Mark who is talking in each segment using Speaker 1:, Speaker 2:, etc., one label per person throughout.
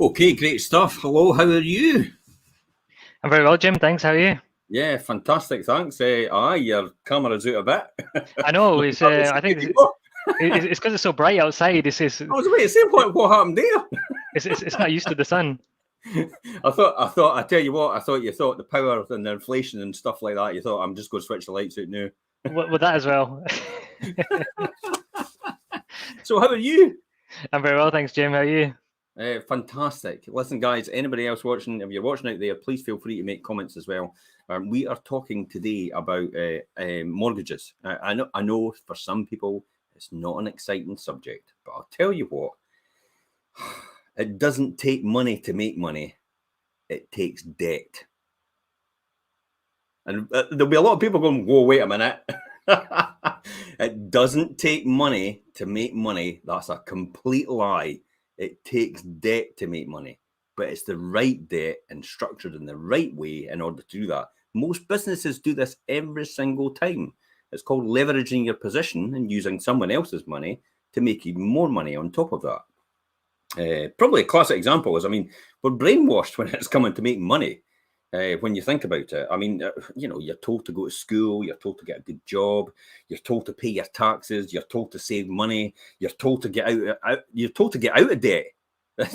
Speaker 1: Okay, great stuff. Hello, how are you?
Speaker 2: I'm very well, Jim. Thanks. How are you?
Speaker 1: Yeah, fantastic, thanks. Your camera's out a bit.
Speaker 2: I know. It's. I think
Speaker 1: You go.
Speaker 2: it's because it's so bright outside.
Speaker 1: I was waiting to say what happened there.
Speaker 2: It's not used to the sun.
Speaker 1: I tell you what, I thought you thought the power and the inflation and stuff like that, you thought I'm just going to switch the lights out now.
Speaker 2: With that as well.
Speaker 1: So how are you?
Speaker 2: I'm very well, thanks, Jim. How are you?
Speaker 1: Fantastic. Listen, guys, anybody else watching, if you're watching out there, please feel free to make comments as well. We are talking today about mortgages. I know for some people it's not an exciting subject, but I'll tell you what, it doesn't take money to make money. It takes debt. And there'll be a lot of people going, whoa, wait a minute. It doesn't take money to make money. That's a complete lie. It takes debt to make money, but it's the right debt and structured in the right way in order to do that. Most businesses do this every single time. It's called leveraging your position and using someone else's money to make even more money on top of that. Probably a classic example is, we're brainwashed when it's coming to making money. When you think about it, you're told to go to school, you're told to get a good job, you're told to pay your taxes, you're told to save money, you're told to get out of debt.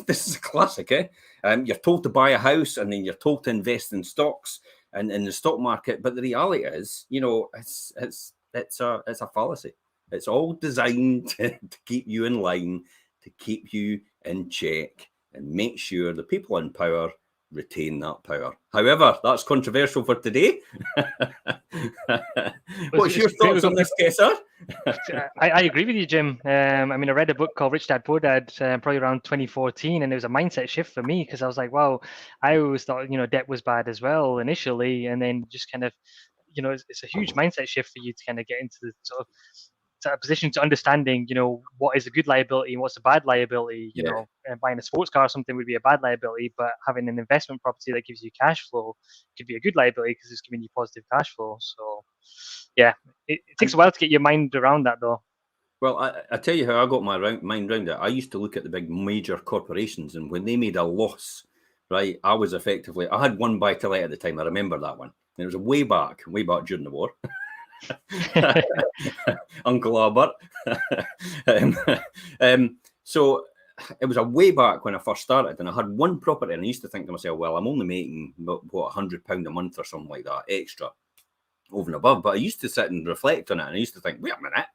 Speaker 1: This is a classic, eh? You're told to buy a house, and then you're told to invest in stocks and in the stock market. But the reality is, it's a fallacy. It's all designed to keep you in line, to keep you in check, and make sure the people in power retain that power. However, that's controversial for today. What's your thoughts on this, Kessar?
Speaker 2: I agree with you, Jim. I read a book called Rich Dad Poor Dad probably around 2014, and it was a mindset shift for me because I was like, wow, I always thought, debt was bad as well initially, and then just kind of, it's a huge mindset shift for you to kind of get into the sort of a position to understanding, what is a good liability and what's a bad liability. Buying a sports car or something would be a bad liability, but having an investment property that gives you cash flow could be a good liability because it's giving you positive cash flow. So, yeah, it takes a while to get your mind around that, though.
Speaker 1: Well, I tell you how I got my mind around it. I used to look at the big major corporations, and when they made a loss, right, I had one buy-to-let at the time. I remember that one. And it was way back during the war. Uncle Albert. So it was a way back when I first started, and I had one property, and I used to think to myself, well, I'm only making £100 a month or something like that extra over and above. But I used to sit and reflect on it, and I used to think, wait a minute,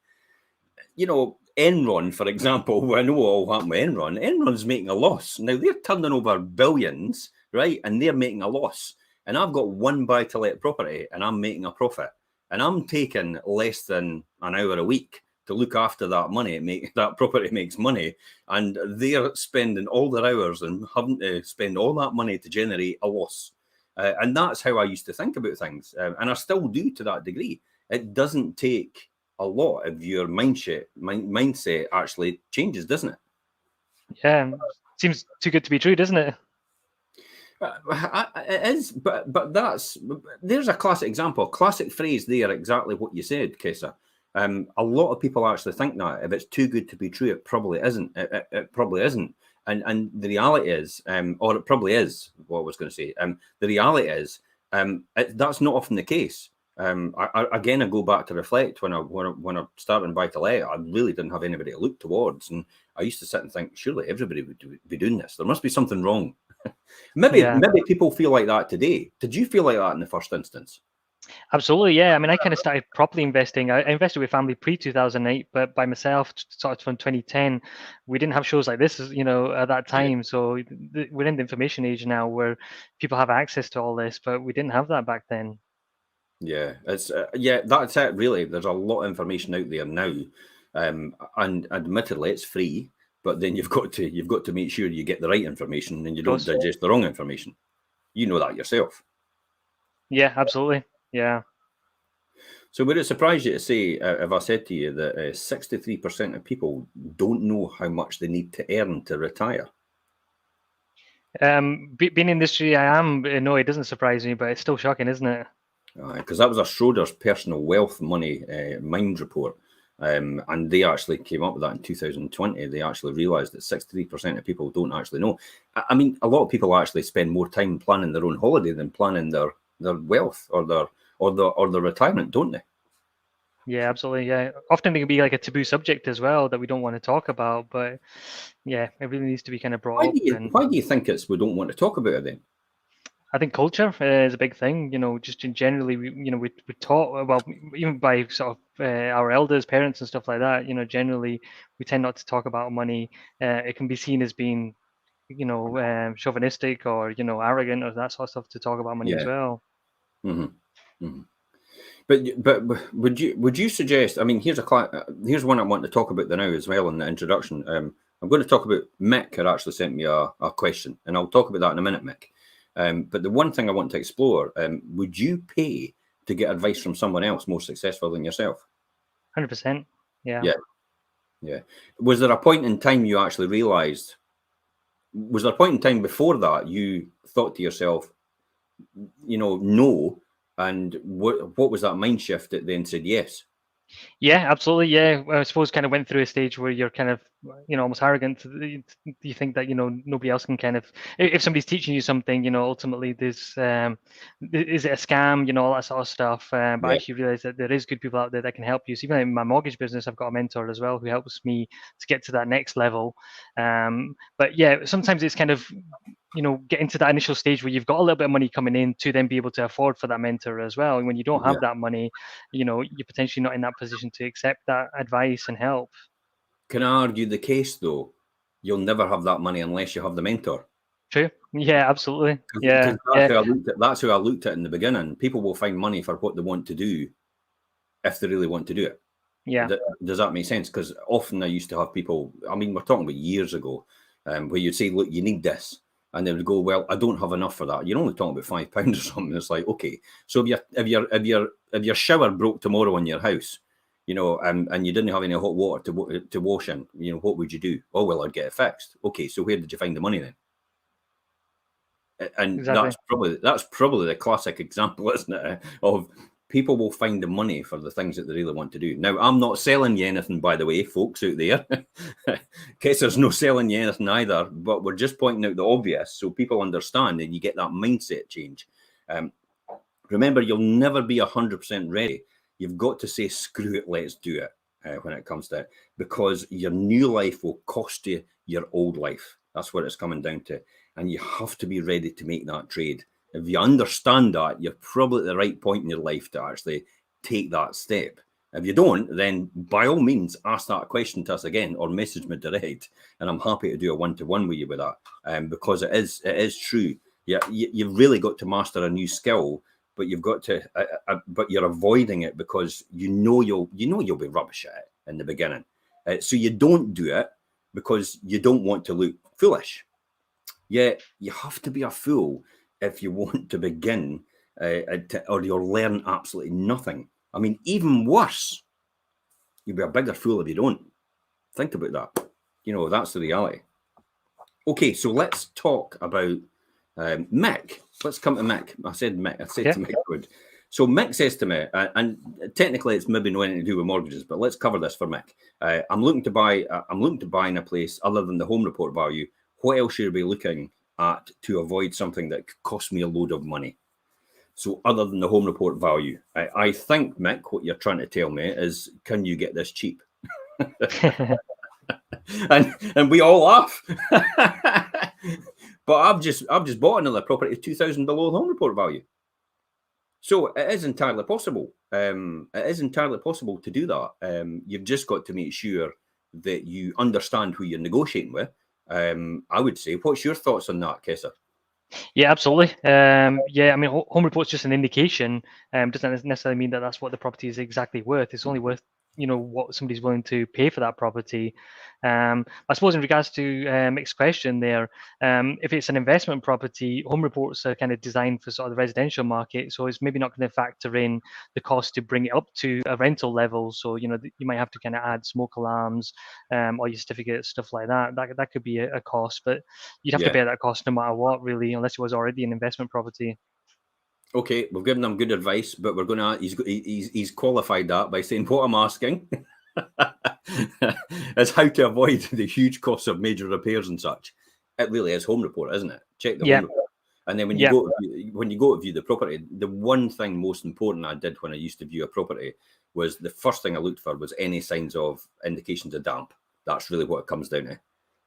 Speaker 1: Enron, for example, I know what all happened with Enron. Enron's making a loss. Now they're turning over billions, right? And they're making a loss. And I've got one buy-to-let property, and I'm making a profit. And I'm taking less than an hour a week to look after that money. That property makes money, and they're spending all their hours and having to spend all that money to generate a loss. And that's how I used to think about things, and I still do to that degree. It doesn't take a lot if your mindset actually changes, doesn't it?
Speaker 2: Yeah, seems too good to be true, doesn't it?
Speaker 1: It is, but there's a classic example, classic phrase there, exactly what you said, Kessar. A lot of people actually think that if it's too good to be true, it probably isn't. It probably isn't. And the reality is, or it probably is, what I was going to say. The reality is, that's not often the case. I go back to reflect when I started buy-to-let, I really didn't have anybody to look towards, and I used to sit and think, surely everybody would be doing this. There must be something wrong. Maybe people feel like that today. Did you feel like that in the first instance?
Speaker 2: Absolutely, yeah. I kind of started properly investing. I invested with family pre-2008, but by myself, sort of from 2010, we didn't have shows like this, at that time. Yeah. So we're in the information age now where people have access to all this, but we didn't have that back then.
Speaker 1: Yeah, it's that's it. Really, there's a lot of information out there now, and admittedly, it's free. But then you've got to make sure you get the right information and you don't digest the wrong information. You know that yourself.
Speaker 2: Yeah, absolutely. Yeah.
Speaker 1: So would it surprise you to say, if I said to you that 63% of people don't know how much they need to earn to retire?
Speaker 2: Being in the industry I am, no, it doesn't surprise me, but it's still shocking, isn't it?
Speaker 1: Because that was a Schroders personal wealth money mind report. And they actually came up with that in 2020. They actually realised that 63% of people don't actually know. I mean, a lot of people actually spend more time planning their own holiday than planning their wealth or their retirement, don't they?
Speaker 2: Yeah, absolutely. Yeah, often it can be like a taboo subject as well that we don't want to talk about, but yeah, it really needs to be kind of brought up. And
Speaker 1: Why do you think we don't want to talk about it then?
Speaker 2: I think culture is a big thing. Just in generally, we taught, well, even by sort of our elders, parents, and stuff like that. Generally, we tend not to talk about money. It can be seen as being, chauvinistic or arrogant or that sort of stuff to talk about money as
Speaker 1: Yeah.
Speaker 2: well.
Speaker 1: Mm-hmm. Mm-hmm. But would you suggest? I mean, here's one I want to talk about now as well in the introduction. I'm going to talk about Mick had actually sent me a question, and I'll talk about that in a minute, Mick. But the one thing I want to explore: would you pay to get advice from someone else more successful than yourself?
Speaker 2: 100%. Yeah.
Speaker 1: Yeah. Was there a point in time you actually realised? Was there a point in time before that you thought to yourself, no? And what was that mind shift that then said yes?
Speaker 2: Yeah, absolutely. Yeah, I suppose kind of went through a stage where you're kind of, almost arrogant. You think that nobody else can kind of, if somebody's teaching you something, ultimately there's, is it a scam? All that sort of stuff. But I
Speaker 1: Yeah.
Speaker 2: actually realize that there is good people out there that can help you. So even in my mortgage business, I've got a mentor as well who helps me to get to that next level. But yeah, sometimes it's kind of get into that initial stage where you've got a little bit of money coming in to then be able to afford for that mentor as well. And when you don't
Speaker 1: Yeah.
Speaker 2: have that money, you're potentially not in that position to accept that advice and help.
Speaker 1: Can I argue the case though? You'll never have that money unless you have the mentor.
Speaker 2: True. Yeah, absolutely.
Speaker 1: Because
Speaker 2: Yeah.
Speaker 1: that's
Speaker 2: Yeah.
Speaker 1: how I looked at. That's how I looked at it in the beginning. People will find money for what they want to do if they really want to do it.
Speaker 2: Yeah.
Speaker 1: Does that make sense? Because often I used to have people. I mean, we're talking about years ago, where you'd say, "Look, you need this," and they would go, "Well, I don't have enough for that." You're only talking about £5 or something. It's like, okay, so if your shower broke tomorrow in your house, and you didn't have any hot water to wash in, what would you do? Oh well, I'd get it fixed. Okay, so where did you find the money then? And
Speaker 2: Exactly.
Speaker 1: that's probably the classic example, isn't it, of people will find the money for the things that they really want to do. Now, I'm not selling you anything, by the way, folks out there. Kessar's no selling you anything either, but we're just pointing out the obvious so people understand and you get that mindset change. Remember, you'll never be 100% ready. You've got to say, screw it, let's do it when it comes to it, because your new life will cost you your old life. That's what it's coming down to. And you have to be ready to make that trade. If you understand that, you're probably at the right point in your life to actually take that step. If you don't, then by all means, ask that question to us again or message me direct. And I'm happy to do a one-to-one with you with that, because it is true. Yeah, you've really got to master a new skill, but you've got to, but you're avoiding it because you'll be rubbish at it in the beginning. So you don't do it because you don't want to look foolish. Yet you have to be a fool if you want to begin, or you'll learn absolutely nothing. I mean, even worse, you'll be a bigger fool if you don't. Think about that. That's the reality. Okay, so let's talk about Mick. Let's come to Mick. I said Mick. I said to Mick Wood. So Mick says to me, and technically it's maybe no anything to do with mortgages, but let's cover this for Mick. I'm looking to buy in a place other than the home report value. What else should I be looking at to avoid something that could cost me a load of money? So other than the home report value, I think, Mick, what you're trying to tell me is, can you get this cheap? and we all laugh. But I've just bought another property 2,000 below the home report value. So it is entirely possible. It is entirely possible to do that. You've just got to make sure that you understand who you're negotiating with. I would say, what's your thoughts on that, Kessar?
Speaker 2: Yeah, absolutely. Yeah, I mean, home report's just an indication. Doesn't necessarily mean that that's what the property is exactly worth. It's only worth what somebody's willing to pay for that property. I suppose in regards to Mick's question there, if it's an investment property, home reports are kind of designed for sort of the residential market, so it's maybe not going to factor in the cost to bring it up to a rental level. So you might have to kind of add smoke alarms, or your certificates, stuff like that. That could be a cost, but you'd have to bear that cost no matter what, really, unless it was already an investment property.
Speaker 1: Okay, we've given him good advice, but we're going to. He's qualified that by saying what I'm asking. It's how to avoid the huge costs of major repairs and such. It really is home report, isn't it? Check the home report. And then when you go to view the property, the one thing most important I did when I used to view a property was the first thing I looked for was any signs of indications of damp. That's really what it comes down to.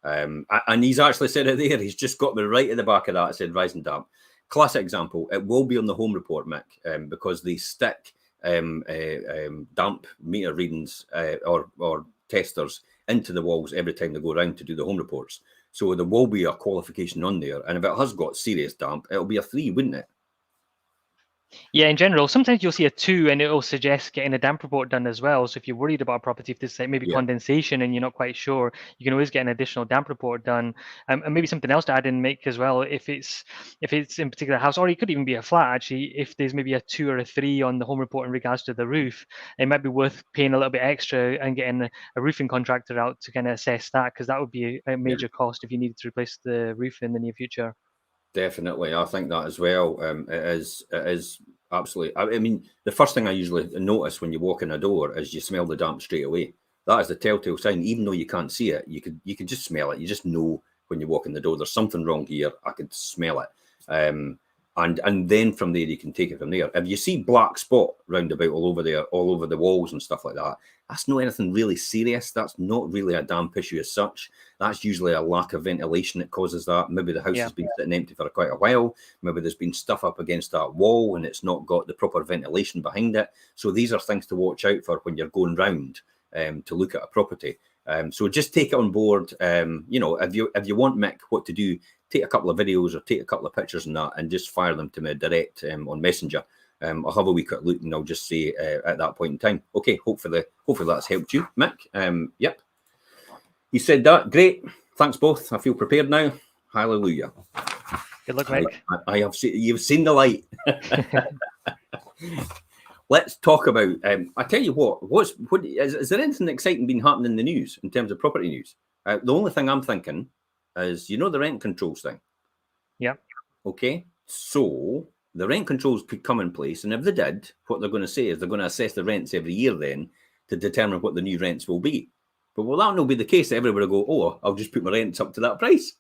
Speaker 1: And he's actually said it there. He's just got me right at the back of that. It said rising damp. Classic example. It will be on the home report, Mick, because they stick damp meter readings or testers into the walls every time they go around to do the home reports. So there will be a qualification on there. And if it has got serious damp, it'll be a 3, wouldn't it?
Speaker 2: Yeah, in general, sometimes you'll see a 2 and it'll suggest getting a damp report done as well. So if you're worried about a property, if there's like maybe condensation and you're not quite sure, you can always get an additional damp report done. And maybe something else to add in, Mick, as well, if it's in particular house, or it could even be a flat actually, if there's maybe a 2 or a 3 on the home report in regards to the roof, it might be worth paying a little bit extra and getting a roofing contractor out to kind of assess that, because that would be a major cost if you needed to replace the roof in the near future.
Speaker 1: Definitely, I think that as well. It is absolutely. I mean, the first thing I usually notice when you walk in a door is you smell the damp straight away. That is the telltale sign. Even though you can't see it, you could just smell it. You just know when you walk in the door. There's something wrong here. I could smell it. And then from there you can take it from there. If you see black spot round about all over there, all over the walls and stuff like that, that's not anything really serious. That's not really a damp issue as such. That's usually a lack of ventilation that causes that. Maybe the house has been sitting empty for quite a while. Maybe there's been stuff up against that wall and it's not got the proper ventilation behind it. So these are things to watch out for when you're going round to look at a property. So just take it on board. You know, if you want, Mick, what to do, take a couple of videos or take a couple of pictures and that, and just fire them to me direct on Messenger. I'll have a wee quick look and I'll just say at that point in time. Okay, hopefully that's helped you, Mick. Yep. You said that. Great. Thanks both. I feel prepared now. Hallelujah.
Speaker 2: Good luck, Mick.
Speaker 1: I have seen, you've seen the light. Let's talk about. I tell you what is there anything exciting been happening in the news in terms of property news? The only thing I'm thinking is, you know, the rent controls thing.
Speaker 2: Yeah.
Speaker 1: Okay. So the rent controls could come in place, and if they did, what they're going to say is they're going to assess the rents every year then to determine what the new rents will be. But will that not be the case? Everybody will go, oh, I'll just put my rents up to that price.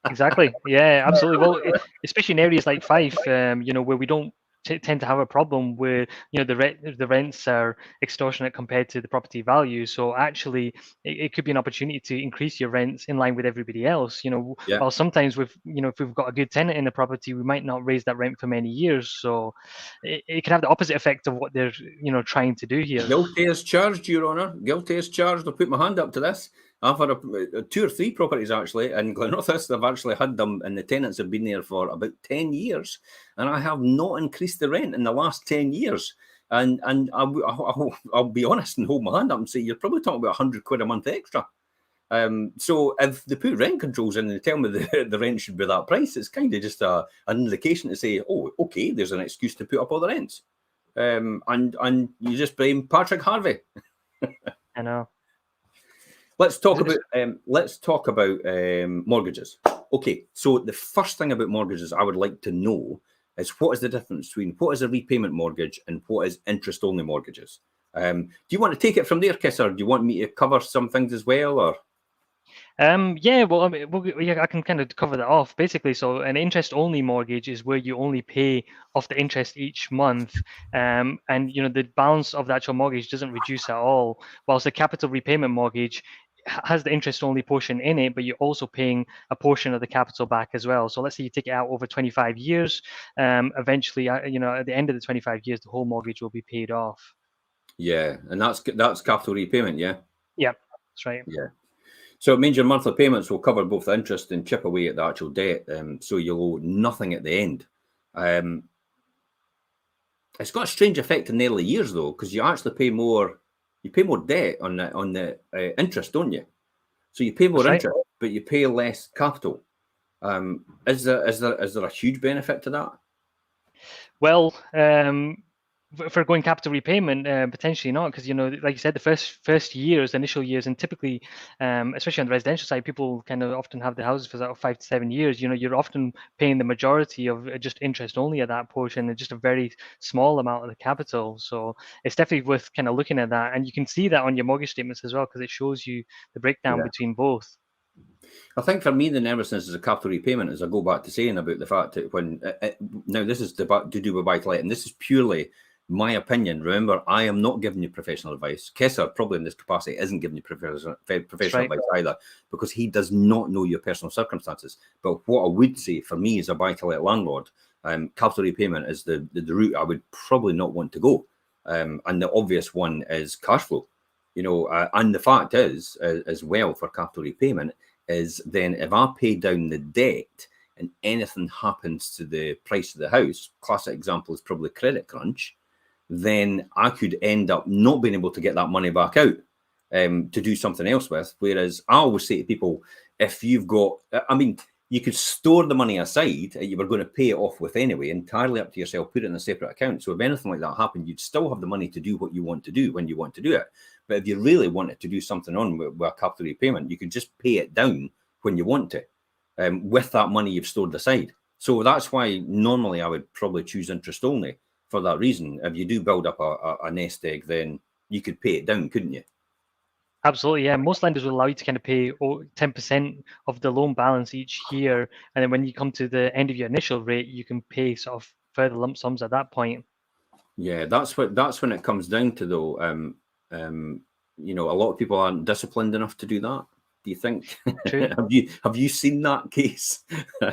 Speaker 2: Exactly. Yeah, absolutely. Well, especially in areas like Fife, you know, where we don't tend to have a problem where, you know, the rents are extortionate compared to the property value. So actually, it could be an opportunity to increase your rents in line with everybody else. You know, while sometimes if we've got a good tenant in the property, we might not raise that rent for many years. So it can have the opposite effect of what they're, you know, trying to do here.
Speaker 1: Guilty as charged, Your Honour. Guilty as charged. I'll put my hand up to this. I've had 2 or 3 properties actually in Glenrothes. I've actually had them, and the tenants have been there for about 10 years, and I have not increased the rent in the last 10 years. And I'll be honest and hold my hand up and say you're probably talking about £100 a month extra. So if they put rent controls in and they tell me the rent should be that price, it's kind of just an indication to say, oh, okay, there's an excuse to put up all the rents. And you just blame Patrick Harvey.
Speaker 2: I know.
Speaker 1: Let's talk about mortgages. Okay, so the first thing about mortgages I would like to know is, what is the difference between what is a repayment mortgage and what is interest-only mortgages? Do you want to take it from there, Kessar? Do you want me to cover some things as well, or?
Speaker 2: Yeah, well, I mean, I can kind of cover that off basically. So an interest-only mortgage is where you only pay off the interest each month, and you know the balance of the actual mortgage doesn't reduce at all. Whilst a capital repayment mortgage has the interest-only portion in it, but you're also paying a portion of the capital back as well. So let's say you take it out over 25 years. Eventually, you know, at the end of the 25 years, the whole mortgage will be paid off.
Speaker 1: Yeah, and that's capital repayment, yeah?
Speaker 2: Yeah, that's right.
Speaker 1: Yeah. So it means your monthly payments will cover both the interest and chip away at the actual debt, so you'll owe nothing at the end. It's got a strange effect in the early years, though, because you actually pay more. You pay more debt on the interest, don't you? So you pay more interest, but you pay less capital. Is there a huge benefit to that?
Speaker 2: Well, for going capital repayment, potentially not, because like you said, the first years, initial years, and typically, especially on the residential side, people kind of often have their houses for sort of 5 to 7 years. You're often paying the majority of just interest only at that portion, and just a very small amount of the capital. So it's definitely worth kind of looking at that, and you can see that on your mortgage statements as well, because it shows you the breakdown between both.
Speaker 1: I think for me, the nervousness is a capital repayment, as I go back to saying about the fact that when now this is to do with buy-to-let, and this is purely my opinion. Remember, I am not giving you professional advice. Kessar, probably in this capacity, isn't giving you professional advice either, because he does not know your personal circumstances. But what I would say for me as a buy-to-let landlord, capital repayment is the route I would probably not want to go. And the obvious one is cash flow. And the fact is, as well, for capital repayment, is then if I pay down the debt and anything happens to the price of the house, classic example is probably credit crunch, then I could end up not being able to get that money back out to do something else with. Whereas I always say to people, if you've got, you could store the money aside that you were going to pay it off with anyway, entirely up to yourself, put it in a separate account. So if anything like that happened, you'd still have the money to do what you want to do when you want to do it. But if you really wanted to do something on with a capital repayment, you could just pay it down when you want to, with that money you've stored aside. So that's why normally I would probably choose interest only for that reason. If you do build up a nest egg, then you could pay it down, couldn't you?
Speaker 2: Absolutely, yeah. Most lenders will allow you to kind of pay 10% of the loan balance each year, and then when you come to the end of your initial rate, you can pay sort of further lump sums at that point.
Speaker 1: Yeah, that's when it comes down to, though. A lot of people aren't disciplined enough to do that. Do you think?
Speaker 2: True.
Speaker 1: have you seen that case?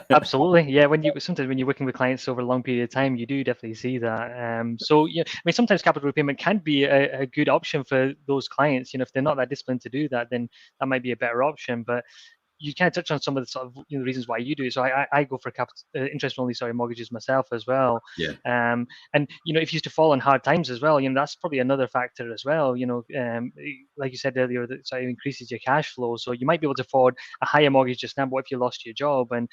Speaker 2: Absolutely, yeah. Sometimes when you're working with clients over a long period of time, you do definitely see that. So yeah, sometimes capital repayment can be a good option for those clients. If they're not that disciplined to do that, then that might be a better option. But you kind of touch on some of the sort of reasons why you do it. So I go for interest only mortgages myself as well.
Speaker 1: Yeah.
Speaker 2: And if you used to fall on hard times as well, that's probably another factor as well. Like you said earlier, that sort of increases your cash flow. So you might be able to afford a higher mortgage just now, but if you lost your job and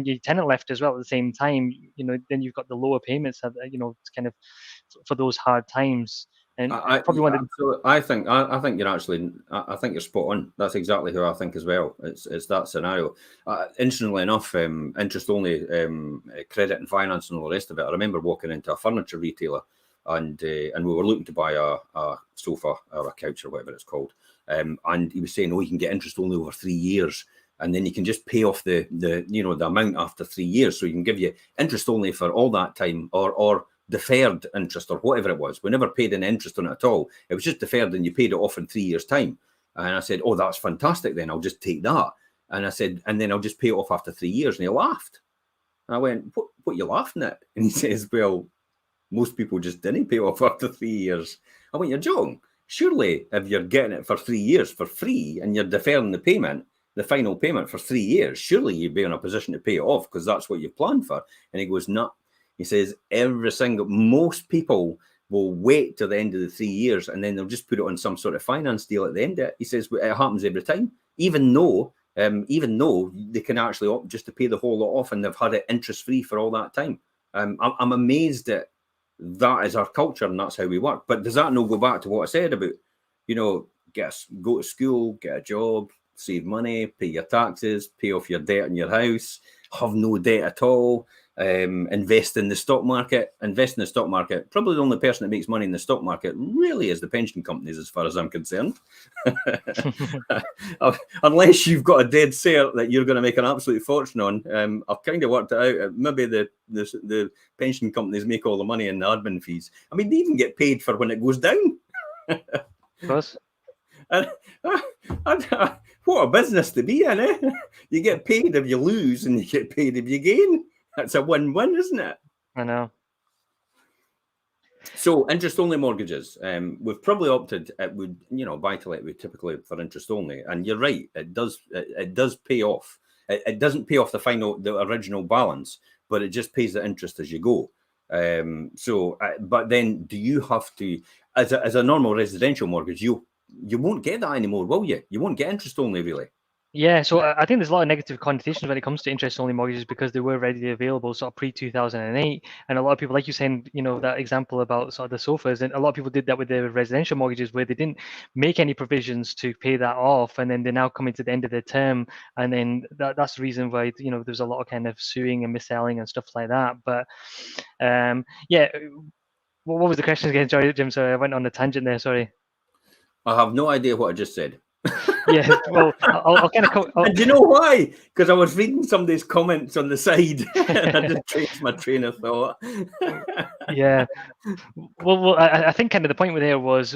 Speaker 2: your tenant left as well at the same time, then you've got the lower payments. It's kind of for those hard times. And
Speaker 1: I think you're actually. I think you're spot on. That's exactly who I think as well. It's that scenario. Interestingly enough, interest only, credit and finance and all the rest of it. I remember walking into a furniture retailer, and we were looking to buy a sofa or a couch or whatever it's called. And he was saying, "Oh, you can get interest only over 3 years." And then you can just pay off the amount after 3 years. So you can give you interest only for all that time, or deferred interest or whatever it was. We never paid any interest on it at all. It was just deferred and you paid it off in 3 years' time. And I said, "Oh, that's fantastic then. I'll just take that." And I said, "And then I'll just pay it off after 3 years." And he laughed. And I went, what are you laughing at? And he says, "Well, most people just didn't pay off after 3 years." I went, "You're joking. Surely if you're getting it for 3 years for free and you're deferring the final payment for 3 years, surely you'd be in a position to pay it off because that's what you've planned for." And he goes, "No." He says most people will wait till the end of the 3 years and then they'll just put it on some sort of finance deal at the end of it. He says it happens every time, even though they can actually opt just to pay the whole lot off and they've had it interest free for all that time. I'm amazed that that is our culture and that's how we work. But does that not go back to what I said about, go to school, get a job, save money, pay your taxes, pay off your debt in your house, have no debt at all, invest in the stock market. Invest in the stock market. Probably the only person that makes money in the stock market really is the pension companies, as far as I'm concerned. Unless you've got a dead cert that you're going to make an absolute fortune on. I've kind of worked it out. Maybe the pension companies make all the money in the admin fees. I mean, they even get paid for when it goes down.
Speaker 2: Of course.
Speaker 1: And, what a business to be in, eh? You get paid if you lose and you get paid if you gain. That's a win-win, isn't it?
Speaker 2: I know.
Speaker 1: So interest-only mortgages, we've probably opted. It would, buy-to-let would typically for interest-only, and you're right. It does pay off. It doesn't pay off the original balance, but it just pays the interest as you go. But then, do you have to, as a normal residential mortgage, you won't get that anymore, will you? You won't get interest-only, really.
Speaker 2: Yeah, so I think there's a lot of negative connotations when it comes to interest-only mortgages because they were readily available sort of pre-2008, and a lot of people, like you saying, that example about sort of the sofas, and a lot of people did that with their residential mortgages where they didn't make any provisions to pay that off, and then they're now coming to the end of their term, and then that's the reason why there's a lot of kind of suing and mis-selling and stuff like that. But yeah, what was the question again? Sorry, Jim. Sorry, I went on a tangent there. Sorry.
Speaker 1: I have no idea what I just said.
Speaker 2: Yeah, well, I'll kind of.
Speaker 1: And do you know why? Because I was reading somebody's comments on the side, and I just changed my train of thought.
Speaker 2: Yeah. Well, I think kind of the point there was,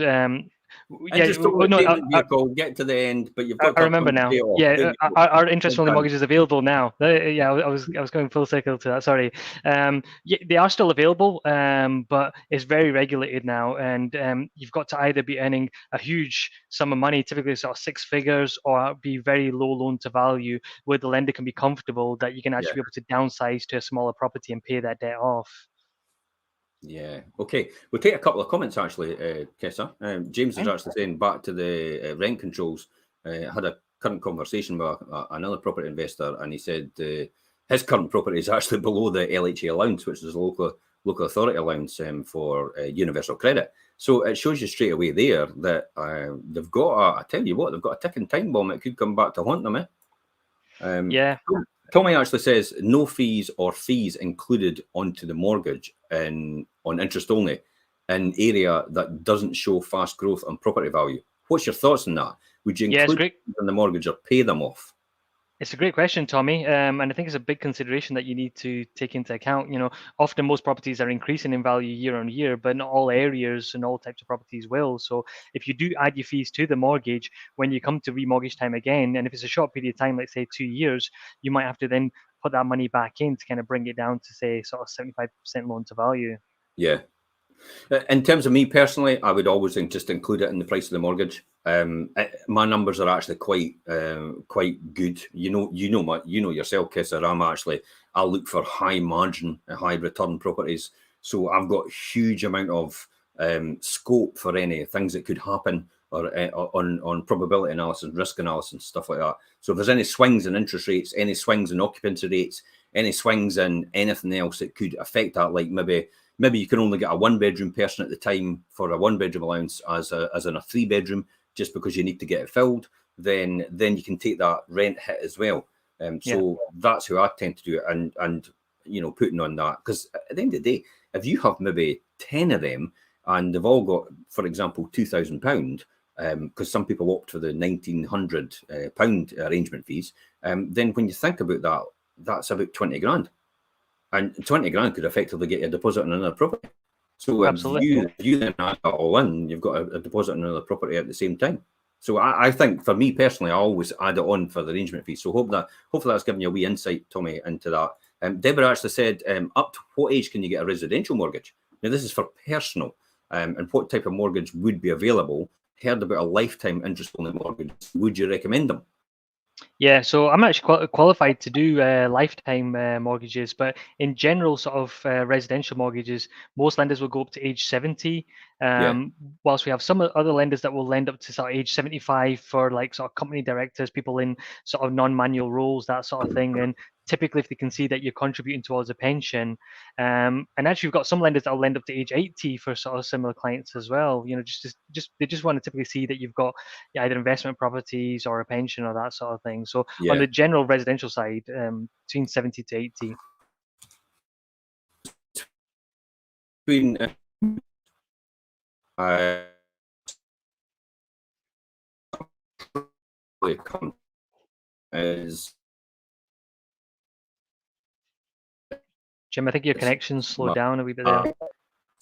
Speaker 1: And just vehicle, get to the end, but you've got to
Speaker 2: I remember now.
Speaker 1: pay off.
Speaker 2: Yeah, our interest-only mortgage is available now. Yeah, I was going full circle to that. Sorry. Yeah, they are still available, but it's very regulated now, and you've got to either be earning a huge sum of money, typically sort of six figures, or be very low loan to value, where the lender can be comfortable that you can actually be able to downsize to a smaller property and pay that debt off.
Speaker 1: Yeah. Okay. We'll take a couple of comments actually, Kessar. James is actually saying back to the rent controls. I had a current conversation with another property investor, and he said his current property is actually below the LHA allowance, which is a local authority allowance for universal credit. So it shows you straight away there that they've got I tell you what, they've got a ticking time bomb. It could come back to haunt them.
Speaker 2: Yeah.
Speaker 1: Tommy actually says no fees or fees included onto the mortgage on interest only in area that doesn't show fast growth on property value. What's your thoughts on that? Would you include in the mortgage or pay them off?
Speaker 2: It's a great question, Tommy, and I think it's a big consideration that you need to take into account. Often most properties are increasing in value year on year, but not all areas and all types of properties will. So if you do add your fees to the mortgage, when you come to remortgage time again, and if it's a short period of time, let's say 2 years, you might have to then put that money back in to kind of bring it down to, say, sort of 75% loan to value.
Speaker 1: Yeah. In terms of me personally, I would always just include it in the price of the mortgage. My numbers are actually quite good. You know yourself, Kessar. I look for high margin, high return properties. So I've got huge amount of scope for any things that could happen or on probability analysis, risk analysis, stuff like that. So if there's any swings in interest rates, any swings in occupancy rates, any swings in anything else that could affect that, like maybe you can only get a 1-bedroom person at the time for a 1-bedroom allowance as in a 3-bedroom, just because you need to get it filled, then you can take that rent hit as well. So that's how I tend to do it, and putting on that, because at the end of the day, if you have maybe 10 of them and they've all got, for example, £2,000, because some people opt for the £1,900 arrangement fees, then when you think about that, that's about 20 grand. And 20 grand could effectively get you a deposit on another property. So if you then add that all in, you've got a deposit on another property at the same time. So I think, for me personally, I always add it on for the arrangement fee. So hopefully that's giving you a wee insight, Tommy, into that. Deborah actually said, up to what age can you get a residential mortgage? Now, this is for personal. And what type of mortgage would be available? Heard about a lifetime interest-only mortgage. Would you recommend them?
Speaker 2: Yeah, so I'm actually qualified to do lifetime mortgages, but in general, sort of residential mortgages, most lenders will go up to age 70. Whilst we have some other lenders that will lend up to sort of age 75 for like sort of company directors, people in sort of non-manual roles, that sort of thing. And typically, if they can see that you're contributing towards a pension, and actually, we've got some lenders that will lend up to age 80 for sort of similar clients as well. They just want to typically see that you've got either investment properties or a pension or that sort of thing. So on the general residential side, between 70 to 80.
Speaker 1: Between
Speaker 2: Jim, I think your connection's slowed down a wee bit there.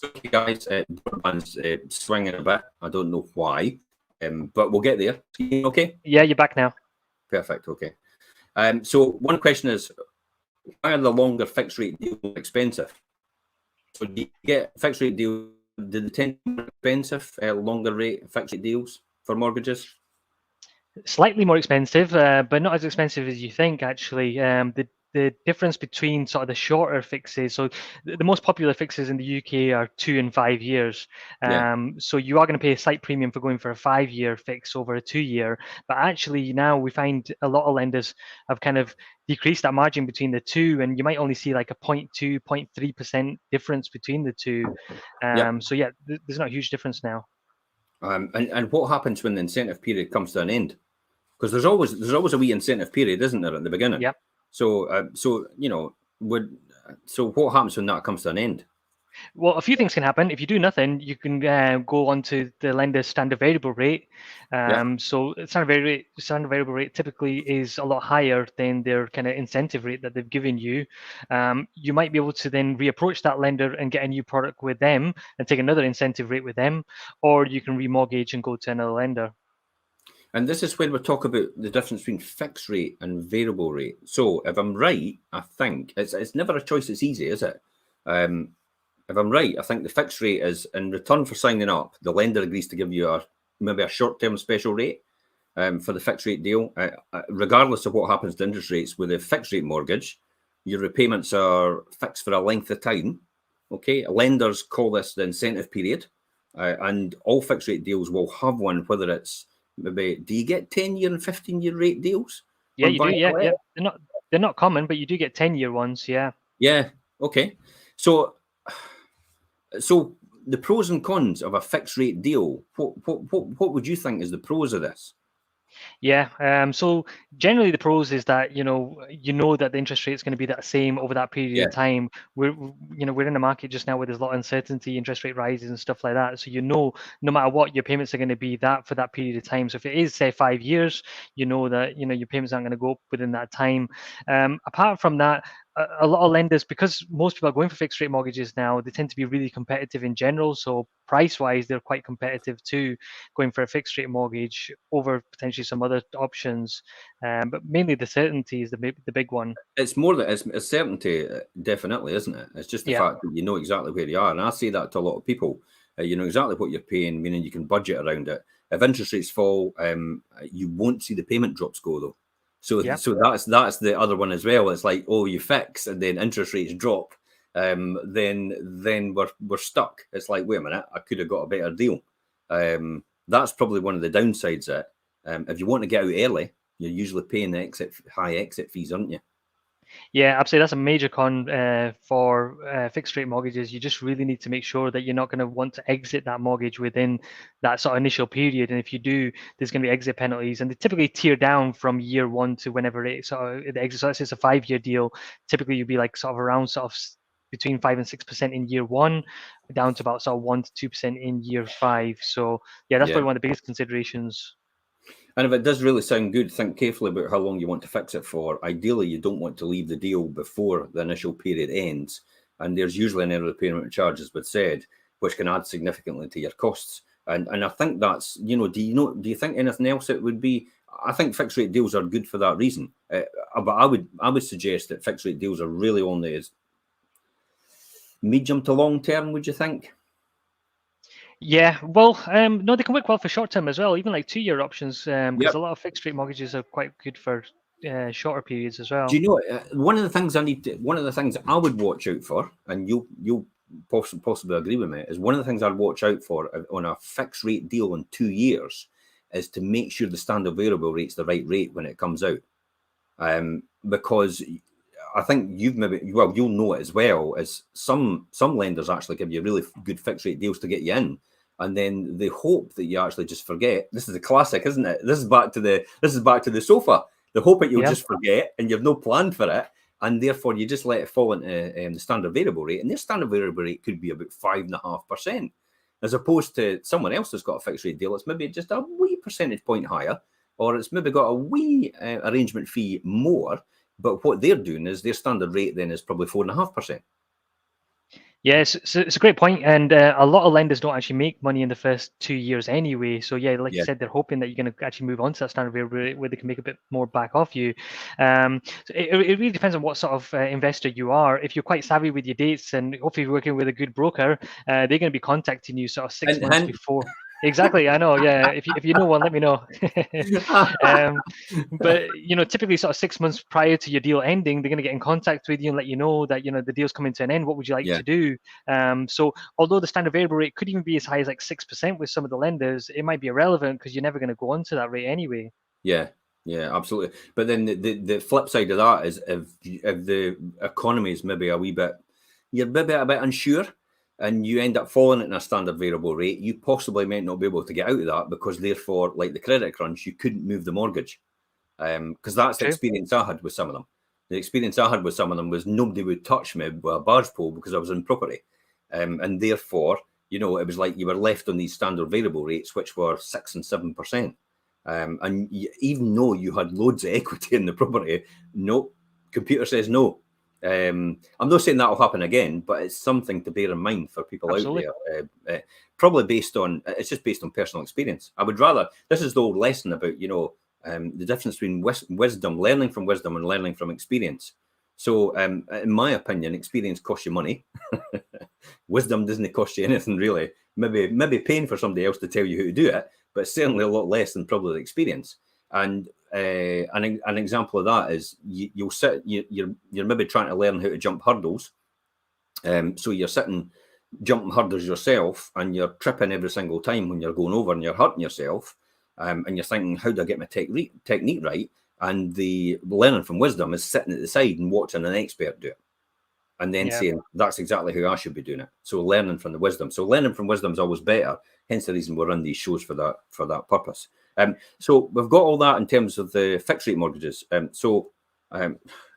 Speaker 1: Okay, guys, broadband's swinging a bit. I don't know why, but we'll get there. Okay?
Speaker 2: Yeah, you're back now.
Speaker 1: Perfect. Okay. So one question is, why are the longer fixed rate deals expensive? So do you get fixed rate deals? Do they tend to be more expensive, longer rate fixed rate deals for mortgages?
Speaker 2: Slightly more expensive, but not as expensive as you think, actually. The the difference between sort of the shorter fixes. So the most popular fixes in the UK are 2 and 5 years.
Speaker 1: Yeah.
Speaker 2: So you are going to pay a slight premium for going for a 5-year fix over a 2-year. But actually now we find a lot of lenders have kind of decreased that margin between the two, and you might only see like a 0.2, 0.3% difference between the two.
Speaker 1: Yeah.
Speaker 2: So yeah, there's not a huge difference now.
Speaker 1: And what happens when the incentive period comes to an end? Because there's always a wee incentive period, isn't there, at the beginning?
Speaker 2: Yep.
Speaker 1: So so what happens when that comes to an end?
Speaker 2: Well, a few things can happen. If you do nothing, you can go on to the lender's standard variable rate.
Speaker 1: Yeah.
Speaker 2: So standard variable rate typically is a lot higher than their kind of incentive rate that they've given you. You might be able to then reapproach that lender and get a new product with them and take another incentive rate with them, or you can remortgage and go to another lender.
Speaker 1: And this is when we talk about the difference between fixed rate and variable rate. So if I'm right, I think it's never a choice that's easy, is it? If I'm right, I think the fixed rate is in return for signing up, the lender agrees to give you maybe a short-term special rate for the fixed rate deal. Regardless of what happens to interest rates with a fixed rate mortgage, your repayments are fixed for a length of time. Okay, lenders call this the incentive period, and all fixed rate deals will have one, whether it's maybe, do you get 10-year and 15-year rate deals?
Speaker 2: Yeah, you do. Yeah, yeah. They're not common, but you do get 10-year ones. Yeah.
Speaker 1: Yeah. Okay. So the pros and cons of a fixed rate deal. What would you think is the pros of this?
Speaker 2: Yeah. So generally, the pros is that you know that the interest rate is going to be that same over that period of time. We're in a market just now where there's a lot of uncertainty, interest rate rises and stuff like that. So no matter what, your payments are going to be that for that period of time. So if it is say 5 years, you know that your payments aren't going to go up within that time. Apart from that, a lot of lenders, because most people are going for fixed rate mortgages now, they tend to be really competitive in general. So price wise, they're quite competitive too, going for a fixed rate mortgage over potentially some other options. But mainly the certainty is the big one.
Speaker 1: It's more that it's certainty, definitely, isn't it? It's just the fact that you know exactly where you are. And I say that to a lot of people. You know exactly what you're paying, meaning you can budget around it. If interest rates fall, you won't see the payment drops go, though. So that's the other one as well. It's like, oh, you fix and then interest rates drop, then we're stuck. It's like, wait a minute, I could have got a better deal. That's probably one of the downsides of it. If you want to get out early, you're usually paying the high exit fees, aren't you?
Speaker 2: Yeah, absolutely. That's a major con for fixed rate mortgages. You just really need to make sure that you're not going to want to exit that mortgage within that sort of initial period. And if you do, there's going to be exit penalties, and they typically tier down from year one to whenever it the exit. So it's a 5-year deal. Typically, you'd be like sort of around between 5 and 6% in year one, down to about sort of 1 to 2% in year 5. So yeah, that's probably one of the biggest considerations.
Speaker 1: And if it does really sound good, think carefully about how long you want to fix it for. Ideally, you don't want to leave the deal before the initial period ends. And there's usually an early repayment charge, as was said, which can add significantly to your costs. And I think that's, do you think anything else it would be? I think fixed rate deals are good for that reason. But I would suggest that fixed rate deals are really only as medium to long term, would you think?
Speaker 2: Yeah, well, no, they can work well for short term as well, even like 2-year options, because a lot of fixed rate mortgages are quite good for shorter periods as well.
Speaker 1: Do you know one of the things I would watch out for, and you'll possibly agree with me, is one of the things I'd watch out for on a fixed rate deal in 2 years is to make sure the standard variable rate's the right rate when it comes out, because I think you'll know it as well, as some lenders actually give you really good fixed rate deals to get you in, and then they hope that you actually just forget. This is a classic, isn't it? This is back to the sofa. They hope that you'll just forget and you've no plan for it, and therefore you just let it fall into the standard variable rate, and their standard variable rate could be about 5.5%, as opposed to someone else that's got a fixed rate deal. It's maybe just a wee percentage point higher, or it's maybe got a wee arrangement fee more. But what they're doing is their standard rate then is probably 4.5%.
Speaker 2: Yes, it's a great point, and a lot of lenders don't actually make money in the first 2 years anyway. So yeah, like you said, they're hoping that you're going to actually move on to that standard variable rate where they can make a bit more back off you. So it really depends on what sort of investor you are. If you're quite savvy with your dates and hopefully you're working with a good broker, they're going to be contacting you sort of 6 months before. Exactly, I know. Yeah, if you know one, let me know. um, but typically, sort of 6 months prior to your deal ending, they're going to get in contact with you and let you know that the deal's coming to an end. What would you like
Speaker 1: Yeah,
Speaker 2: to do? So although the standard variable rate could even be as high as like 6% with some of the lenders, it might be irrelevant because you're never going to go on to that rate anyway.
Speaker 1: yeah, yeah, absolutely. But then the flip side of that is if the economy is maybe you're maybe a bit unsure, and you end up falling in a standard variable rate, you possibly might not be able to get out of that because therefore, like the credit crunch, you couldn't move the mortgage. Because that's the
Speaker 2: True.
Speaker 1: experience I had with some of them. The experience I had with some of them was nobody would touch me with a barge pole because I was in property. And therefore, it was like you were left on these standard variable rates, which were 6 and 7%. And even though you had loads of equity in the property, no, computer says no. I'm not saying that will happen again, but it's something to bear in mind for people
Speaker 2: Absolutely.
Speaker 1: out there. Probably it's just based on personal experience. I would rather, this is the old lesson about, the difference between wisdom, learning from wisdom and learning from experience. So, in my opinion, experience costs you money. Wisdom doesn't cost you anything really. Maybe paying for somebody else to tell you how to do it, but certainly a lot less than probably the experience. And an example of that is you're maybe trying to learn how to jump hurdles. So you're sitting jumping hurdles yourself, and you're tripping every single time when you're going over, and you're hurting yourself. And you're thinking, how do I get my technique right? And the learning from wisdom is sitting at the side and watching an expert do it, and then saying, that's exactly how I should be doing it. So learning from the wisdom. So learning from wisdom is always better. Hence the reason we run these shows for that purpose. So we've got all that in terms of the fixed rate mortgages.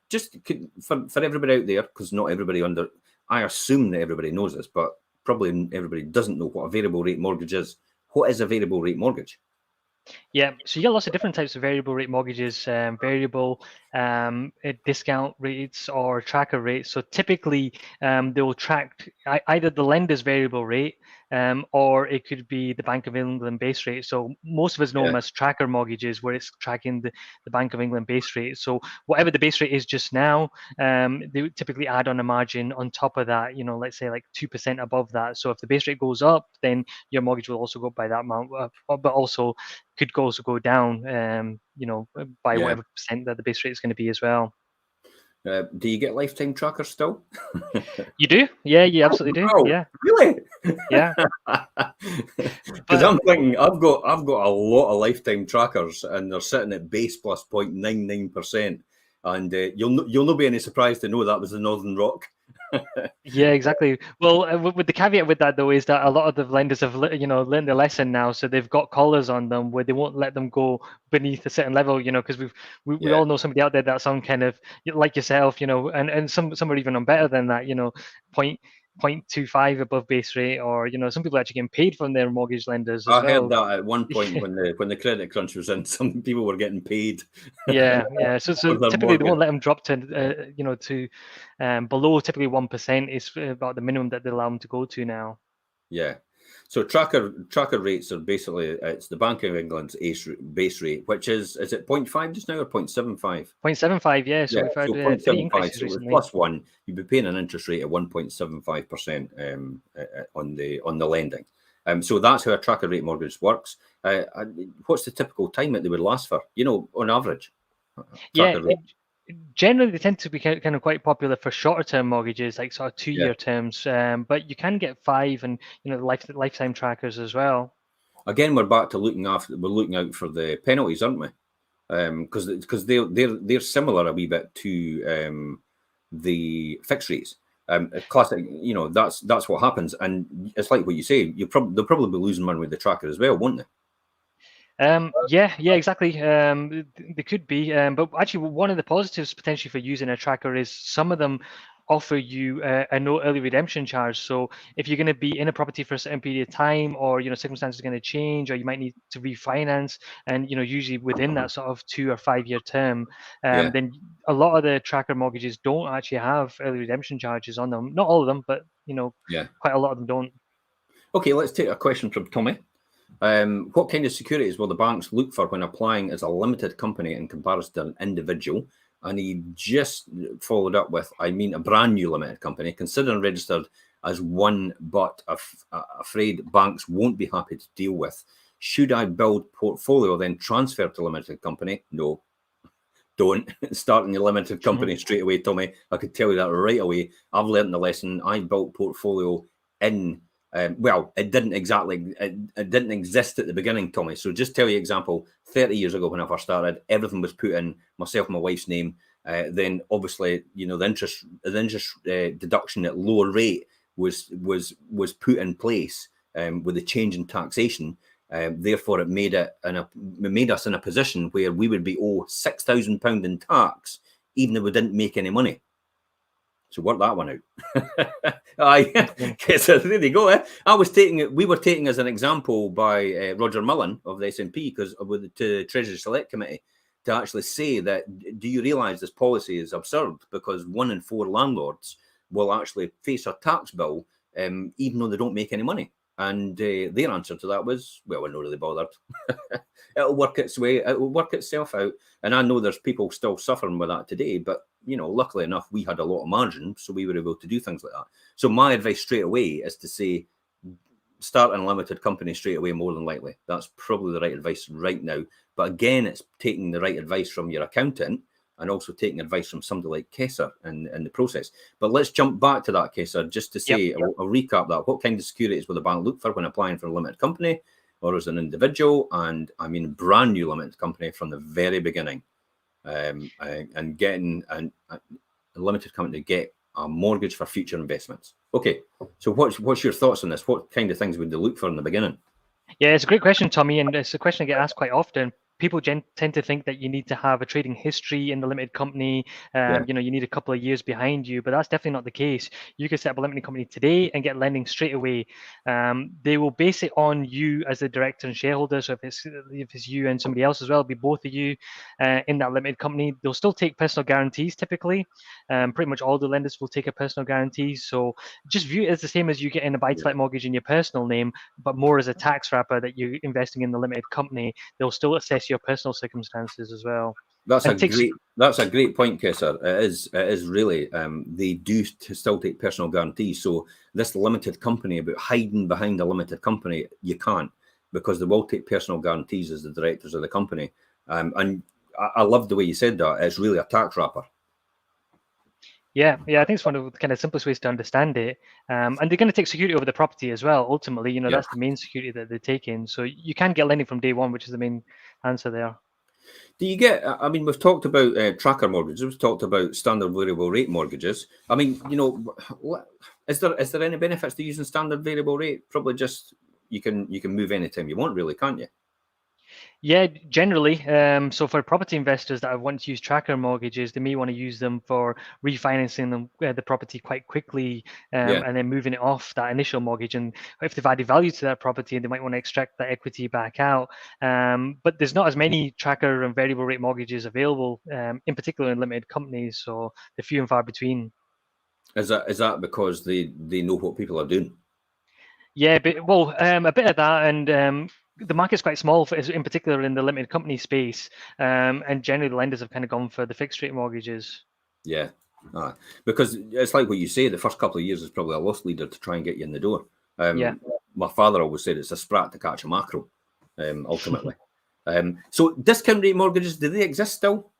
Speaker 1: Just for everybody out there, because not everybody I assume that everybody knows this, but probably everybody doesn't know what a variable rate mortgage is. What is a variable rate mortgage?
Speaker 2: Yeah, so you get lots of different types of variable rate mortgages, variable discount rates or tracker rates. So typically, they will track either the lender's variable rate or it could be the Bank of England base rate. So most of us know them as tracker mortgages, where it's tracking the Bank of England base rate. So whatever the base rate is just now, they would typically add on a margin on top of that. Let's say like 2% above that. So if the base rate goes up, then your mortgage will also go up by that amount, but also could also go down, by whatever percent that the base rate is going to be as well.
Speaker 1: Do you get lifetime trackers still?
Speaker 2: You do? Yeah, you absolutely do.
Speaker 1: Oh,
Speaker 2: Yeah.
Speaker 1: really?
Speaker 2: Yeah.
Speaker 1: Because I'm thinking I've got a lot of lifetime trackers, and they're sitting at base plus 0.99%. And you'll not be any surprised to know that was the Northern Rock.
Speaker 2: Yeah, exactly. Well, with the caveat with that though is that a lot of the lenders have learned their lesson now, so they've got collars on them where they won't let them go beneath a certain level. Because we all know somebody out there that's on kind of like yourself, and some are even on better than that. Point 0.25 above base rate, or some people are actually getting paid from their mortgage lenders as
Speaker 1: I heard
Speaker 2: well.
Speaker 1: that at one point when the credit crunch was in, some people were getting paid.
Speaker 2: Yeah. So
Speaker 1: for their
Speaker 2: typically they
Speaker 1: mortgage.
Speaker 2: won't let them drop to below typically 1% is about the minimum that they allow them to go to now.
Speaker 1: Yeah. So tracker rates are basically, it's the Bank of England's base rate, which is it 0.5 just now or 0.75?
Speaker 2: 0.75, yeah. So we've had 3
Speaker 1: 0.75.
Speaker 2: increases
Speaker 1: So it was
Speaker 2: recently.
Speaker 1: +1. You'd be paying an interest rate of 1.75% on the lending. So that's how a tracker rate mortgage works. What's the typical time that they would last for? On average.
Speaker 2: Yeah, generally they tend to be kind of quite popular for shorter term mortgages, like sort of 2-year terms. But you can get 5 and lifetime trackers as well.
Speaker 1: Again, we're back to looking out for the penalties, aren't we? Because they're similar a wee bit to the fixed rates. Classic, that's what happens, and it's like what you say. They'll probably be losing money with the tracker as well, won't they?
Speaker 2: Yeah, exactly. They could be, but actually, one of the positives potentially for using a tracker is some of them offer you a no early redemption charge. So if you're going to be in a property for a certain period of time, or circumstances are going to change, or you might need to refinance, and usually within that sort of 2 or 5 year term, then a lot of the tracker mortgages don't actually have early redemption charges on them. Not all of them, but quite a lot of them don't.
Speaker 1: Okay, let's take a question from Tommy. What kind of securities will the banks look for when applying as a limited company in comparison to an individual? And he just followed up with, a brand new limited company, considering registered as one, but afraid banks won't be happy to deal with. Should I build portfolio, then transfer to limited company? No, don't start in your limited company straight away, Tommy. I could tell you that right away. I've learned the lesson. I built portfolio in, well, it didn't exist at the beginning, Tommy. So just tell you example, 30 years ago when I first started, everything was put in myself and my wife's name. Then obviously, you know, the interest deduction at lower rate was put in place with the change in taxation. Therefore, it made us in a position where we would be owed £6,000 in tax, even if we didn't make any money. So work that one out. There you go. We were taken as an example by Roger Mullen of the S&P, because with the Treasury Select Committee, to actually say that, do you realise this policy is absurd, because 1 in 4 landlords will actually face a tax bill even though they don't make any money. And their answer to that was, well, we're not really bothered. It'll work its way. It will work itself out. And I know there's people still suffering with that today. But, you know, luckily enough, we had a lot of margin, so we were able to do things like that. So my advice straight away is to say, start in a limited company straight away, more than likely. That's probably the right advice right now. But again, it's taking the right advice from your accountant, and also taking advice from somebody like Kessar in the process. But let's jump back to that, Kessar, just to say, I'll recap that. What kind of securities will the bank look for when applying for a limited company or as an individual? And I mean, brand new limited company from the very beginning, and getting a limited company to get a mortgage for future investments. Okay, so what's your thoughts on this? What kind of things would they look for in the beginning?
Speaker 2: Yeah, it's a great question, Tommy, and it's a question I get asked quite often. People tend to think that you need to have a trading history in the limited company. You know, you need a couple of years behind you, but that's definitely not the case. You can set up a limited company today and get lending straight away. They will base it on you as the director and shareholder. So if it's you and somebody else as well, it'll be both of you in that limited company. They'll still take personal guarantees typically. Pretty much all the lenders will take a personal guarantee. So just view it as the same as you get in a buy-to-let mortgage in your personal name, but more as a tax wrapper that you're investing in the limited company. They'll still assess your personal circumstances as well.
Speaker 1: That's a great point, Kessar. It is really. They do still take personal guarantees. So this limited company, about hiding behind a limited company, you can't, because they will take personal guarantees as the directors of the company. And I love the way you said that. It's really a tax wrapper.
Speaker 2: Yeah, I think it's one of the kind of simplest ways to understand it. And they're going to take security over the property as well. Ultimately, you know, that's the main security that they take in. So you can get lending from day one, which is the main answer there.
Speaker 1: Do you get, I mean, we've talked about tracker mortgages, we've talked about standard variable rate mortgages. I mean, you know, is there any benefits to using standard variable rate? Probably just, you can move anytime you want, really, can't you?
Speaker 2: Yeah, generally. So for property investors that want to use tracker mortgages, they may want to use them for refinancing the property quite quickly, and then moving it off that initial mortgage. And if they've added value to that property, they might want to extract that equity back out. But there's not as many tracker and variable rate mortgages available, in particular in limited companies. So they're few and far between.
Speaker 1: Is that because they know what people are doing?
Speaker 2: Yeah, but a bit of that, and the market's quite small, in particular in the limited company space, and generally the lenders have kind of gone for the fixed rate mortgages.
Speaker 1: Yeah, because it's like what you say, the first couple of years is probably a loss leader to try and get you in the door. My father always said it's a sprat to catch a mackerel, ultimately. So discount rate mortgages, do they exist still?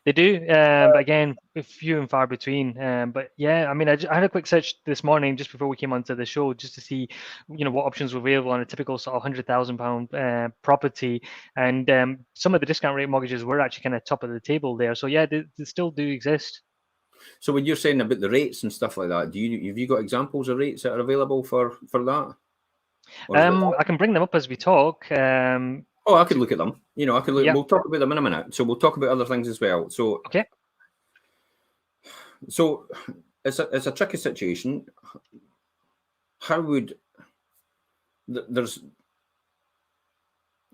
Speaker 2: They do, but again, few and far between. But yeah, I mean, I had a quick search this morning just before we came onto the show, just to see, you know, what options were available on a typical sort of £100,000 property, and some of the discount rate mortgages were actually kind of top of the table there. So yeah, they still do exist.
Speaker 1: So when you're saying about the rates and stuff like that, have you got examples of rates that are available for that?
Speaker 2: I can bring them up as we talk.
Speaker 1: Oh, I could look at them. You know, I could look. We'll talk about them in a minute. So we'll talk about other things as well. So
Speaker 2: okay.
Speaker 1: So it's a tricky situation. How would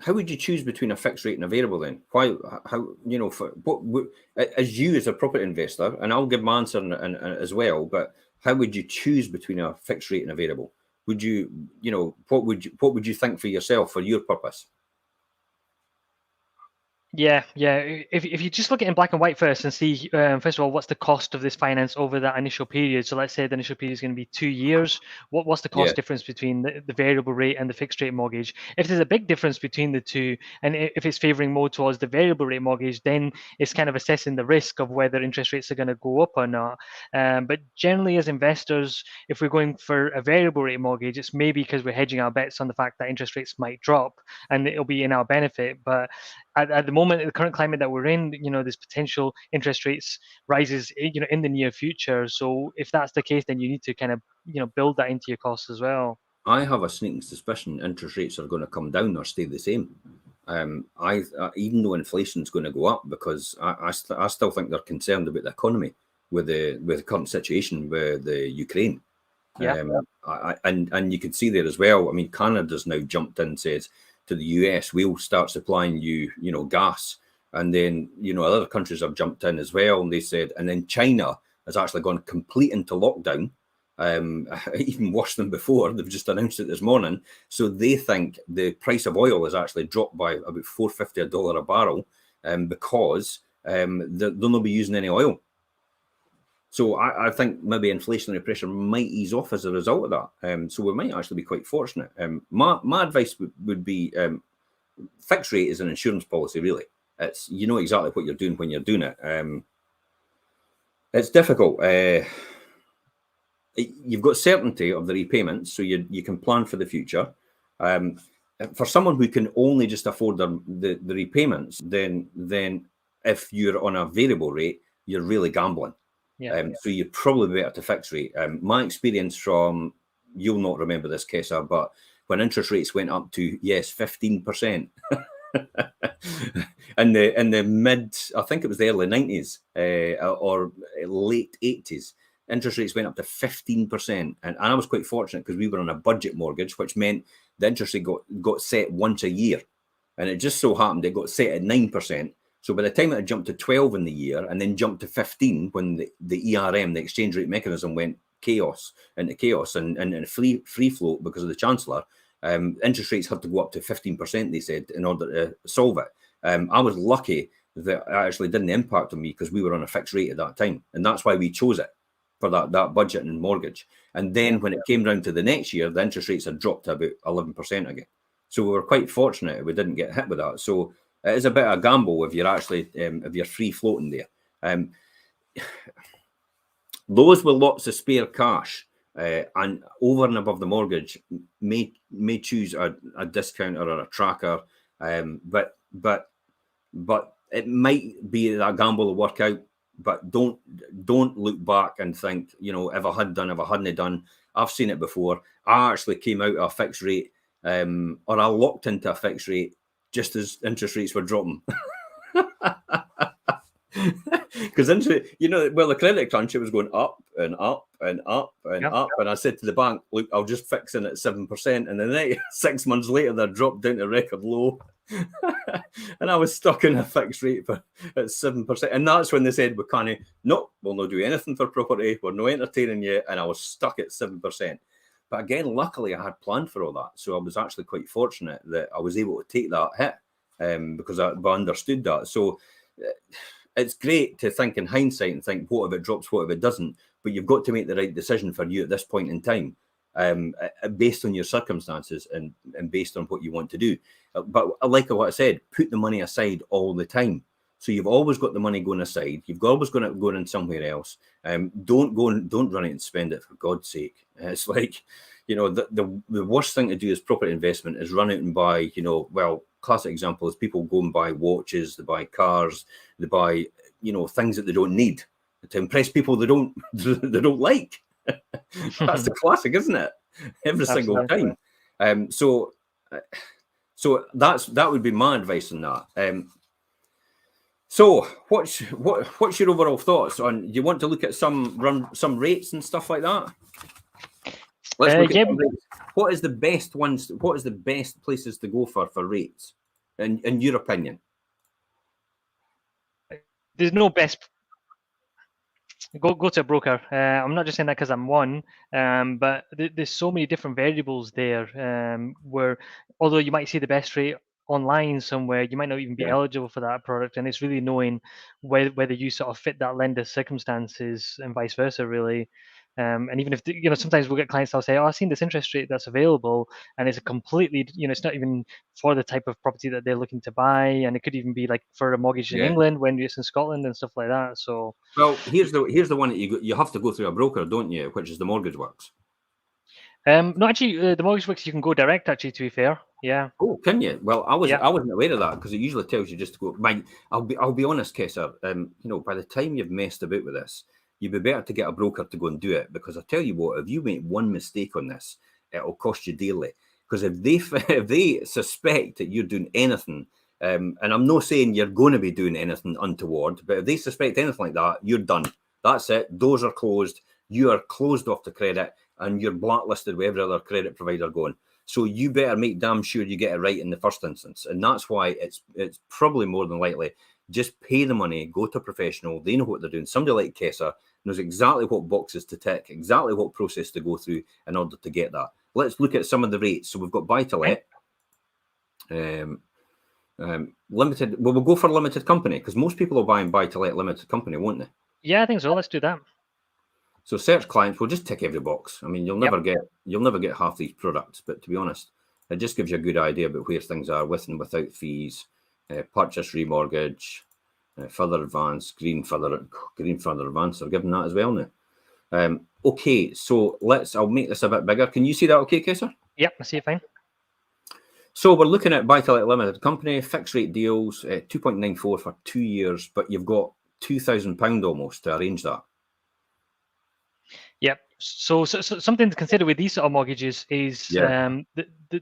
Speaker 1: you choose between a fixed rate and a variable then? How, you know, for what as you as a property investor, and I'll give my answer as well, but how would you choose between a fixed rate and a variable? Would you, you know, what would you think for yourself, for your purpose?
Speaker 2: Yeah. If you just look at it in black and white first and see, first of all, what's the cost of this finance over that initial period? So let's say the initial period is going to be 2 years. What's the
Speaker 1: Yeah,
Speaker 2: cost difference between the variable rate and the fixed rate mortgage? If there's a big difference between the two, and if it's favoring more towards the variable rate mortgage, then it's kind of assessing the risk of whether interest rates are going to go up or not. But generally, as investors, if we're going for a variable rate mortgage, it's maybe because we're hedging our bets on the fact that interest rates might drop and it'll be in our benefit. But at the moment, in the current climate that we're in, there's potential interest rates rises, in the near future. So if that's the case, then you need to kind of, build that into your costs as well.
Speaker 1: I have a sneaking suspicion interest rates are going to come down or stay the same. I even though inflation is going to go up, because I still think they're concerned about the economy with the current situation with the Ukraine.
Speaker 2: Yeah.
Speaker 1: And you can see there as well. I mean, Canada's now jumped in and says to the US, we'll start supplying you, gas. And then, other countries have jumped in as well. And they said, and then China has actually gone complete into lockdown, even worse than before. They've just announced it this morning. So they think the price of oil has actually dropped by about $4.50 a barrel, because they'll not be using any oil. So I think maybe inflationary pressure might ease off as a result of that. So we might actually be quite fortunate. My advice would be, fixed rate is an insurance policy, really. It's, you know exactly what you're doing when you're doing it. It's difficult. You've got certainty of the repayments, so you can plan for the future. For someone who can only just afford the repayments, then if you're on a variable rate, you're really gambling.
Speaker 2: Yeah.
Speaker 1: So you're probably better to fix rate. My experience from, you'll not remember this, Kessar, but when interest rates went up to, yes, 15%, in the mid, I think it was the early 90s, or late 80s, interest rates went up to 15%. And I was quite fortunate because we were on a budget mortgage, which meant the interest rate got set once a year. And it just so happened it got set at 9%. So by the time it had jumped to 12 in the year and then jumped to 15 when the ERM, the exchange rate mechanism, went into chaos and free float because of the Chancellor, interest rates had to go up to 15%, they said, in order to solve it. I was lucky that it actually didn't impact on me because we were on a fixed rate at that time. And that's why we chose it for that budget and mortgage. And then when it came round to the next year, the interest rates had dropped to about 11% again. So we were quite fortunate we didn't get hit with that. So it is a bit of a gamble if you're actually if you're free floating there. Those with lots of spare cash and over and above the mortgage may choose a discounter or a tracker, but it might be that gamble will work out. But don't look back and think, if I hadn't done. I've seen it before. I actually came out of a fixed rate, or I locked into a fixed rate just as interest rates were dropping. Because the credit crunch, it was going up and up and up and up. And I said to the bank, look, I'll just fix in at 7%. And then 6 months later, they dropped down to record low. And I was stuck in a fixed rate at 7%. And that's when they said, we'll not do anything for property. We're not entertaining you. And I was stuck at 7%. But again, luckily, I had planned for all that. So I was actually quite fortunate that I was able to take that hit because I understood that. So it's great to think in hindsight and think, what if it drops, what if it doesn't? But you've got to make the right decision for you at this point in time, based on your circumstances and based on what you want to do. But like what I said, put the money aside all the time. So you've always got the money going aside. You've always got it going in somewhere else. Don't run it and spend it, for God's sake. It's like, the worst thing to do as property investment is run out and buy, classic example is people go and buy watches, they buy cars, they buy, things that they don't need to impress people they don't like. That's the classic, isn't it? Every single time. So that would be my advice on that. So what's your overall thoughts on? Do you want to look at some rates and stuff like that? Let's look at some rates. What is the best ones? What is the best places to go for rates, in your opinion?
Speaker 2: There's no best. Go to a broker. I'm not just saying that because I'm one, but there's so many different variables there. Where although you might see the best rate online somewhere, you might not even be eligible for that product, and it's really knowing whether you sort of fit that lender's circumstances and vice versa, really. And even if sometimes we'll get clients that'll say, "Oh, I've seen this interest rate that's available," and it's a completely, it's not even for the type of property that they're looking to buy, and it could even be like for a mortgage in England when it's in Scotland and stuff like that. So,
Speaker 1: well, here's the one that you have to go through a broker, don't you? Which is the Mortgage Works.
Speaker 2: no, actually, the Mortgage Works you can go direct. Actually, to be fair, yeah.
Speaker 1: Oh, can you? Well, I wasn't aware of that because it usually tells you just to go. I'll be honest, Kessar. By the time you've messed about with this, you'd be better to get a broker to go and do it, because I tell you what, if you make one mistake on this, it'll cost you dearly. Because if they suspect that you're doing anything, and I'm not saying you're going to be doing anything untoward, but if they suspect anything like that, you're done. That's it. Doors are closed. You are closed off the credit, and you're blacklisted with every other credit provider going. So you better make damn sure you get it right in the first instance. And that's why it's probably more than likely just pay the money, go to a professional. They know what they're doing. Somebody like Kessar knows exactly what boxes to tick, exactly what process to go through in order to get that. Let's look at some of the rates. So we've got buy-to-let, limited. Well, we'll go for limited company, because most people are buying buy-to-let limited company, won't they?
Speaker 2: Yeah, I think so. Let's do that.
Speaker 1: So search clients, we'll just tick every box. I mean, you'll never get half these products, but to be honest, it just gives you a good idea about where things are with and without fees, purchase, remortgage, further advance, green further advance. They're giving that as well now. Okay, so I'll make this a bit bigger. Can you see that okay, Kessar?
Speaker 2: Yep, I see it fine.
Speaker 1: So we're looking at buy-to-let limited company, fixed rate deals, 2.94 for 2 years, but you've got £2,000 almost to arrange that.
Speaker 2: Yep. So something to consider with these sort of mortgages is the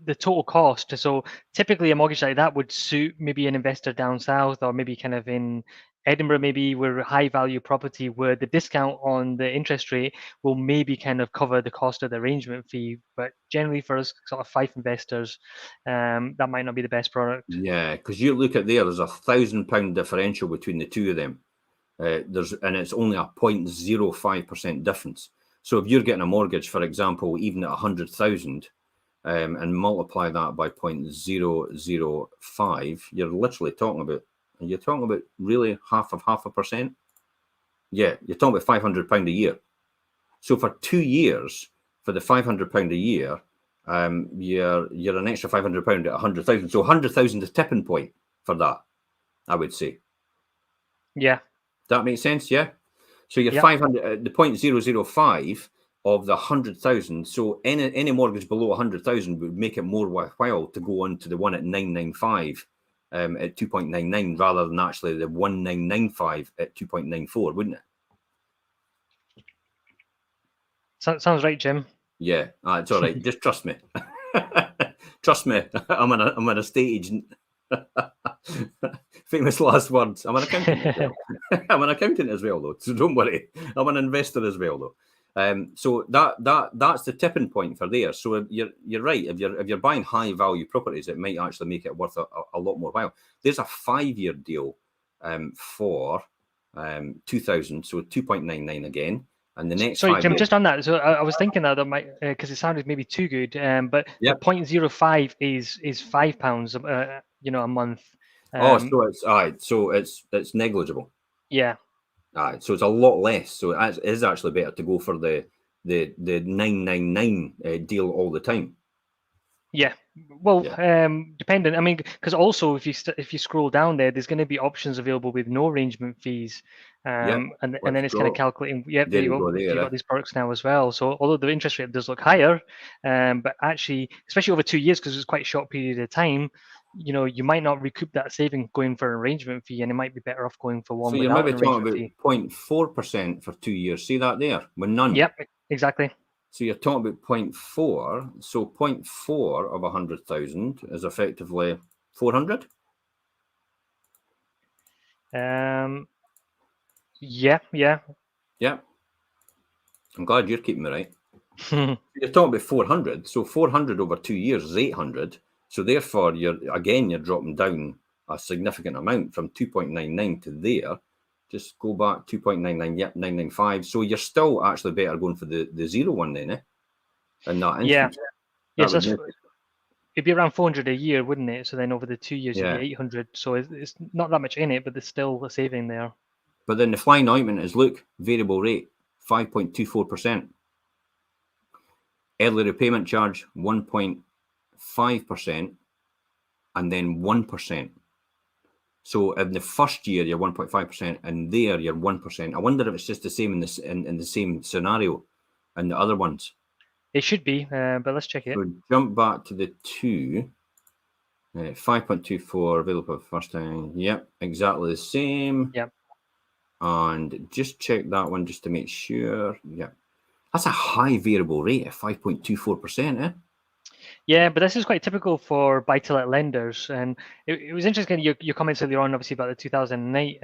Speaker 2: total cost. So typically a mortgage like that would suit maybe an investor down south, or maybe kind of in Edinburgh, maybe we're a high value property where the discount on the interest rate will maybe kind of cover the cost of the arrangement fee. But generally for us sort of 5 investors, that might not be the best product.
Speaker 1: Yeah, because you look at there's £1,000 differential between the two of them. And it's only a 0.05% difference. So if you're getting a mortgage, for example, even at 100,000, and multiply that by 0.005, you're literally talking about really half a percent. Yeah, you're talking about £500 a year. So for 2 years, for the £500 a year, you're an extra £500 at 100,000. So 100,000 is tipping point for that, I would say.
Speaker 2: Yeah.
Speaker 1: That makes sense, yeah? So you're 500, the 0.005 of the 100,000. So any mortgage below 100,000 would make it more worthwhile to go on to the one at 995 at 2.99 rather than actually the 1995 at 2.94, wouldn't it?
Speaker 2: Sounds right, Jim.
Speaker 1: Yeah, it's all right. Just trust me. Trust me. I'm an estate agent. Famous last words. I'm an accountant as well. I'm an accountant as well, though. So don't worry. I'm an investor as well, though. So that's the tipping point for there. So you're right. If you're buying high value properties, it might actually make it worth a lot more while. There's a 5-year deal for 2,000, so 2.99 again. And the next.
Speaker 2: Sorry, Jim, just on that. So I was thinking that might, because it sounded maybe too good. But the 0.05 is £5, a month.
Speaker 1: So it's all right. So it's negligible.
Speaker 2: Yeah.
Speaker 1: All right. So it's a lot less. So it is actually better to go for the 999 deal all the time.
Speaker 2: Yeah. Well, dependent. I mean, because also if you scroll down there's going to be options available with no arrangement fees, and then it's kind of calculating. Yeah, there you go. You've got these products now as well. So although the interest rate does look higher, but actually, especially over 2 years, because it's quite a short period of time, you might not recoup that saving going for an arrangement fee, and it might be better off going for one without an arrangement fee.
Speaker 1: So you're maybe talking about 0.4% for 2 years. See that there? With none.
Speaker 2: Yep, exactly.
Speaker 1: So you're talking about 0.4. So 0.4 of 100,000 is effectively 400.
Speaker 2: Yeah.
Speaker 1: I'm glad you're keeping me right. You're talking about 400. So 400 over 2 years is 800. So therefore, you're dropping down a significant amount from 2.99 to there. Just go back 2.99. Yep, 995. So you're still actually better going for the 0 one then, eh? And that instance.
Speaker 2: Yes, It'd be around 400 a year, wouldn't it? So then over the 2 years,
Speaker 1: Yeah.
Speaker 2: it'd be 800. So it's not that much in it, but there's still a saving there.
Speaker 1: But then the flying ointment is, look, variable rate, 5.24%. Early repayment charge, 1.5%, and then 1%. So in the first year, you're 1.5%, and there you're 1%. I wonder if it's just the same in this in the same scenario and the other ones.
Speaker 2: It should be, but let's check it.
Speaker 1: So jump back to the 2. 5.24 available for the first time. Yep, exactly the same.
Speaker 2: Yep.
Speaker 1: And just check that one just to make sure. Yep. That's a high variable rate of 5.24%, eh?
Speaker 2: Yeah, but this is quite typical for buy-to-let lenders. And it was interesting, your comments earlier on, obviously, about the 2008.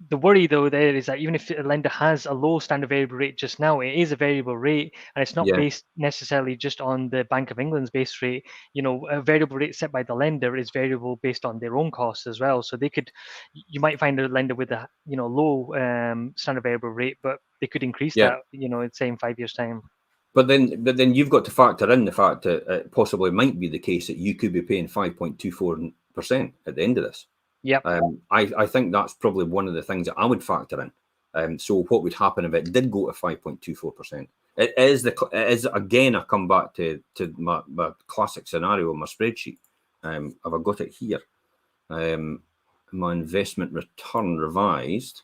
Speaker 2: The worry, though, there is that even if a lender has a low standard variable rate just now, it is a variable rate, and it's not
Speaker 1: Yeah.
Speaker 2: based necessarily just on the Bank of England's base rate. A variable rate set by the lender is variable based on their own costs as well. So you might find a lender with a low standard variable rate, but they could increase that, say in 5 years' time.
Speaker 1: But then you've got to factor in the fact that it possibly might be the case that you could be paying 5.24% at the end of this.
Speaker 2: Yep.
Speaker 1: I think that's probably one of the things that I would factor in. So what would happen if it did go to 5.24%? It is again, I come back to my classic scenario on my spreadsheet. Have I got it here? My investment return revised.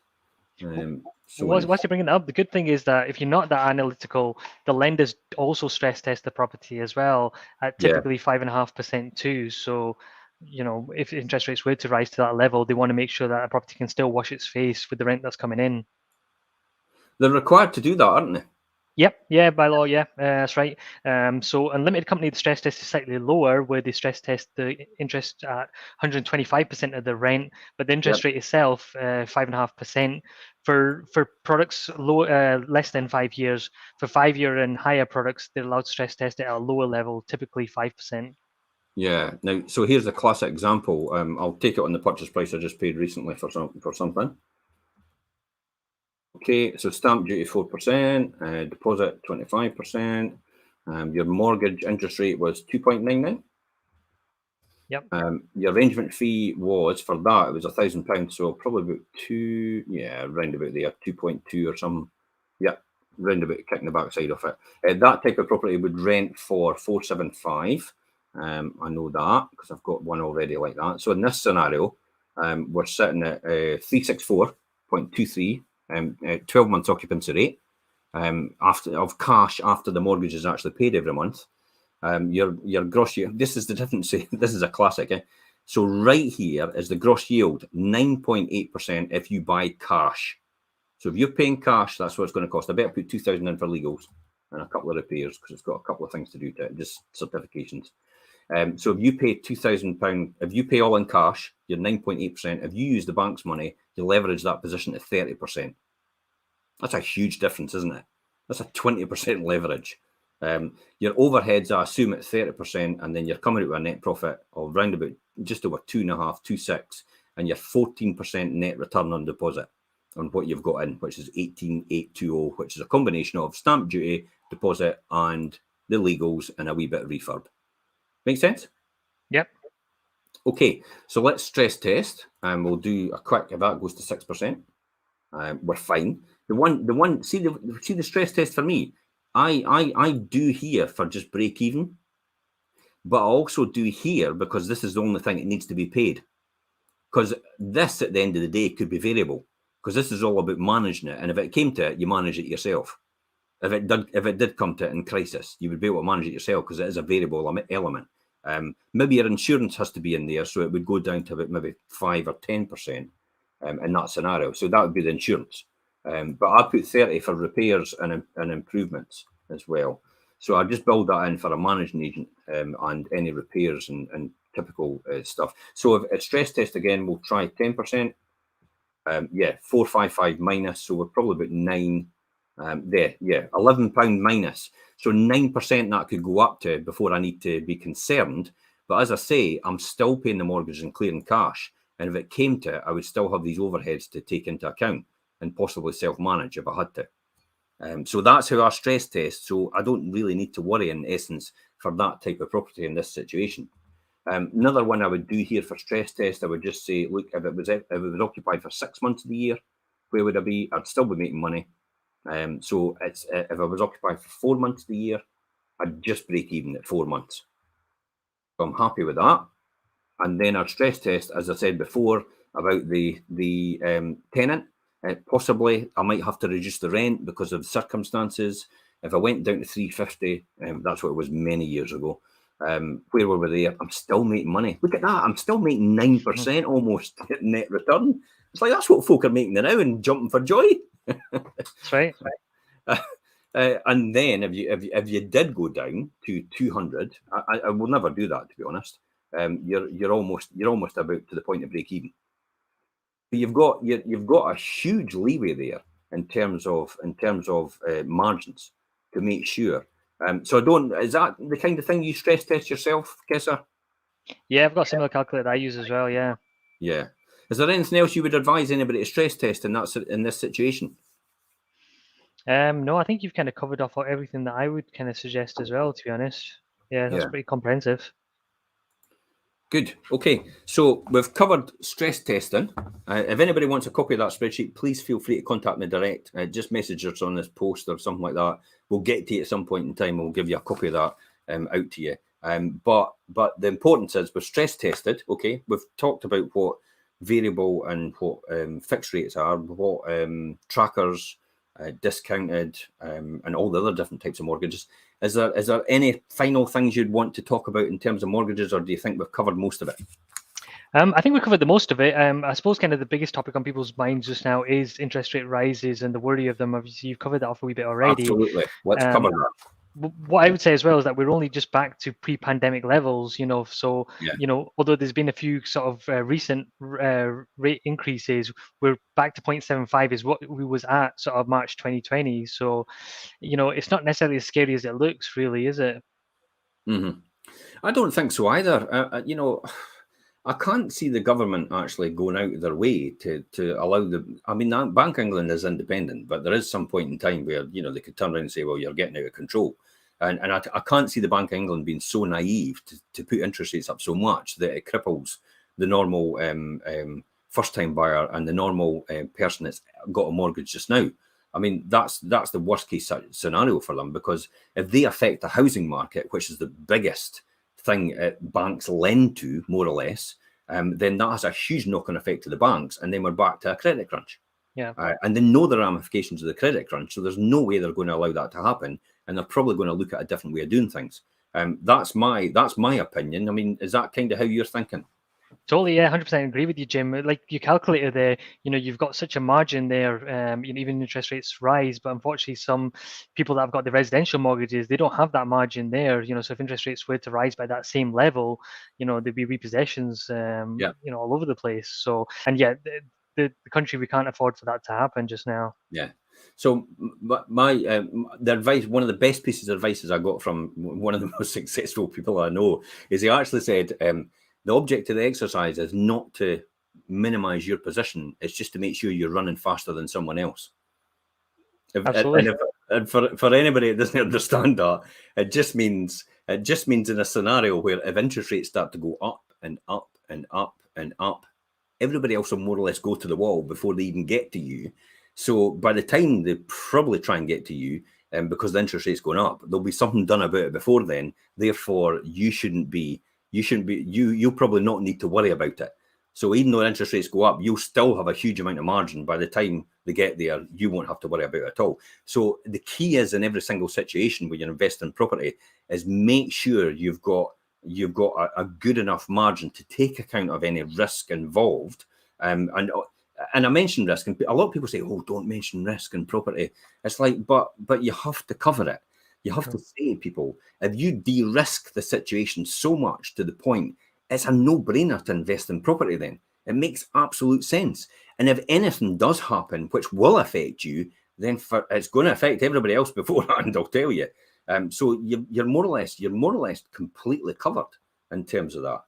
Speaker 2: Whilst you're bringing it up, the good thing is that if you're not that analytical, the lenders also stress test the property as well at typically 5.5% too. So, if interest rates were to rise to that level, they want to make sure that a property can still wash its face with the rent that's coming in.
Speaker 1: They're required to do that, aren't they?
Speaker 2: Yep, yeah, by law, yeah, that's right. So unlimited company, the stress test is slightly lower, where they stress test the interest at 125% of the rent, but the interest rate itself, 5.5%. For products less than 5 years, for 5-year and higher products, they're allowed to stress test it at a lower level, typically 5%.
Speaker 1: Yeah. Now, so here's a classic example. I'll take it on the purchase price I just paid recently for something. Okay, so stamp duty 4%, deposit 25%. Your mortgage interest rate was 2.99.
Speaker 2: Yep.
Speaker 1: Your arrangement fee was, for that, it was £1,000, so probably about round about there, 2.2 or something. Yeah, round about, kicking the backside of it. That type of property would rent for 475. I know that because I've got one already like that. So in this scenario, we're sitting at 364.23, 12 months occupancy rate, of cash after the mortgage is actually paid every month. Your gross yield, this is the difference. This is a classic. So right here is the gross yield, 9.8% if you buy cash. So if you're paying cash, that's what it's going to cost. I better put 2,000 in for legals and a couple of repairs because it's got a couple of things to do to it, just certifications. So if you pay £2,000, if you pay all in cash, you're 9.8%. If you use the bank's money, you leverage that position to 30%. That's a huge difference, isn't it? That's a 20% leverage. Your overheads, I assume, at 30%, and then you're coming out with a net profit of round about just over 2.5, 2.6, and your 14% net return on deposit on what you've got in, which is 18,820, which is a combination of stamp duty, deposit, and the legals and a wee bit of refurb. Make sense?
Speaker 2: Yep.
Speaker 1: Okay, so let's stress test, and we'll do a quick. If that goes to 6%, we're fine. The one. See the stress test for me. I do here for just break even, but I also do here because this is the only thing that needs to be paid. Because this, at the end of the day, could be variable. Because this is all about managing it, and if it came to it, you manage it yourself. If it did come to it in crisis, you would be able to manage it yourself because it is a variable element. Maybe your insurance has to be in there, so it would go down to about maybe 5 or 10% in that scenario. So that would be the insurance. But I put 30 for repairs and improvements as well. So I just build that in for a managing agent and any repairs and typical stuff. So if it's stress test again, we'll try 10%. 455 minus, so we're probably about 9. £11 minus. So 9% that could go up to before I need to be concerned. But as I say, I'm still paying the mortgage and clearing cash. And if it came to it, I would still have these overheads to take into account and possibly self-manage if I had to. So that's how our stress test. So I don't really need to worry, in essence, for that type of property in this situation. Another one I would do here for stress test, I would just say, look, if it was occupied for 6 months of the year, where would I be? I'd still be making money. So it's if I was occupied for 4 months of the year, I'd just break even at 4 months. So I'm happy with that. And then our stress test, as I said before, about the tenant, possibly I might have to reduce the rent because of circumstances. If I went down to 350, that's what it was many years ago. Where were we there? I'm still making money. Look at that. I'm still making 9% almost net return. It's like, that's what folk are making now and jumping for joy.
Speaker 2: That's right.
Speaker 1: And then if you did go down to 200, I will never do that, to be honest. You're almost about to the point of break even. But you've got a huge leeway there in terms of margins to make sure. So is that the kind of thing you stress test yourself, Kessar?
Speaker 2: Yeah, I've got a similar calculator I use as well. Yeah.
Speaker 1: Yeah. Is there anything else you would advise anybody to stress test in this situation?
Speaker 2: No, I think you've kind of covered off everything that I would kind of suggest as well, to be honest. Yeah, that's pretty comprehensive.
Speaker 1: Good. Okay. So we've covered stress testing. If anybody wants a copy of that spreadsheet, please feel free to contact me direct. Just message us on this post or something like that. We'll get to you at some point in time. We'll give you a copy of that out to you. But the importance is we've stress tested. Okay. We've talked about what variable and what fixed rates are, what trackers, discounted, and all the other different types of mortgages. Is there any final things you'd want to talk about in terms of mortgages, or do you think we've covered most of it?
Speaker 2: I think we covered the most of it. I suppose kind of the biggest topic on people's minds just now is interest rate rises and the worry of them. Obviously, you've covered that off a wee bit already.
Speaker 1: Absolutely. Let's cover that.
Speaker 2: What I would say as well is that we're only just back to pre-pandemic levels, so although there's been a few sort of recent rate increases, we're back to 0.75 is what we was at sort of March 2020. So it's not necessarily as scary as it looks, really, is it?
Speaker 1: Mm-hmm. I don't think so either. I can't see the government actually going out of their way to allow Bank of England is independent, but there is some point in time where, they could turn around and say, well, you're getting out of control. And I can't see the Bank of England being so naive to put interest rates up so much that it cripples the normal first-time buyer and the normal person that's got a mortgage just now. I mean, that's the worst-case scenario for them, because if they affect the housing market, which is the biggest thing banks lend to, more or less, then that has a huge knock-on effect to the banks, and then we're back to a credit crunch.
Speaker 2: Yeah.
Speaker 1: And they know the ramifications of the credit crunch, so there's no way they're going to allow that to happen, and they're probably going to look at a different way of doing things. That's my opinion. I mean, is that kind of how you're thinking?
Speaker 2: Totally, yeah, 100% agree with you, Jim. Like your calculator there, you've got such a margin there. Even interest rates rise, but unfortunately, some people that have got the residential mortgages, they don't have that margin there. So if interest rates were to rise by that same level, there'd be repossessions, all over the place. So, and yeah, the country, we can't afford for that to happen just now.
Speaker 1: Yeah. So the advice, one of the best pieces of advice I got from one of the most successful people I know, is he actually said, the object of the exercise is not to minimize your position. It's just to make sure you're running faster than someone else.
Speaker 2: Absolutely.
Speaker 1: And for anybody that doesn't understand that, it just means in a scenario where if interest rates start to go up and up and up and up, everybody else will more or less go to the wall before they even get to you. So by the time they probably try and get to you, because the interest rate's going up, there'll be something done about it before then. Therefore, you'll probably not need to worry about it. So even though interest rates go up, you'll still have a huge amount of margin. By the time they get there, you won't have to worry about it at all. So the key is, in every single situation where you're investing in property, is make sure you've got a good enough margin to take account of any risk involved. And I mentioned risk, and a lot of people say, "Oh, don't mention risk in property." It's like, but you have to cover it. You have to say to people, if you de-risk the situation so much to the point, it's a no-brainer to invest in property then. It makes absolute sense. And if anything does happen, which will affect you, then it's going to affect everybody else beforehand, I'll tell you. So you're more or less completely covered in terms of that.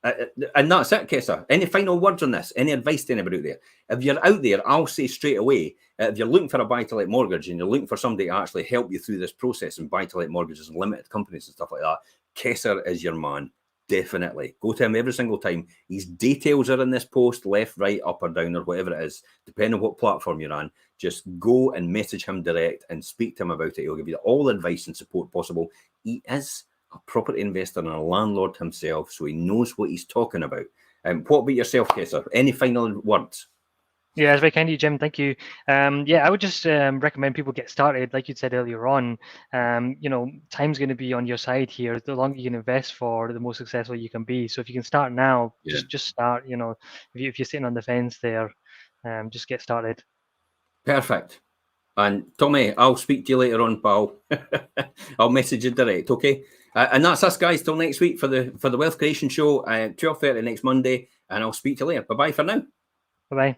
Speaker 1: And that's it, Kessar. Any final words on this? Any advice to anybody out there? If you're out there, I'll say straight away, if you're looking for a buy-to-let mortgage and you're looking for somebody to actually help you through this process and buy-to-let mortgages and limited companies and stuff like that, Kessar is your man. Definitely. Go to him every single time. His details are in this post, left, right, up or down, or whatever it is, depending on what platform you're on. Just go and message him direct and speak to him about it. He'll give you all the advice and support possible. He is a property investor and a landlord himself, so he knows what he's talking about. What about yourself, Kessar? Any final words?
Speaker 2: Yeah, it's very kind of you, Jim. Thank you. Yeah, I would just recommend people get started. Like you said earlier on, time's going to be on your side here. The longer you can invest for, the more successful you can be. So if you can start now, just start. If you're sitting on the fence there, just get started.
Speaker 1: Perfect. And Tommy, I'll speak to you later on, pal. I'll message you direct, okay? And that's us, guys. Till next week for the Wealth Creation Show, 12:30 next Monday. And I'll speak to you later. Bye-bye for now.
Speaker 2: Bye-bye.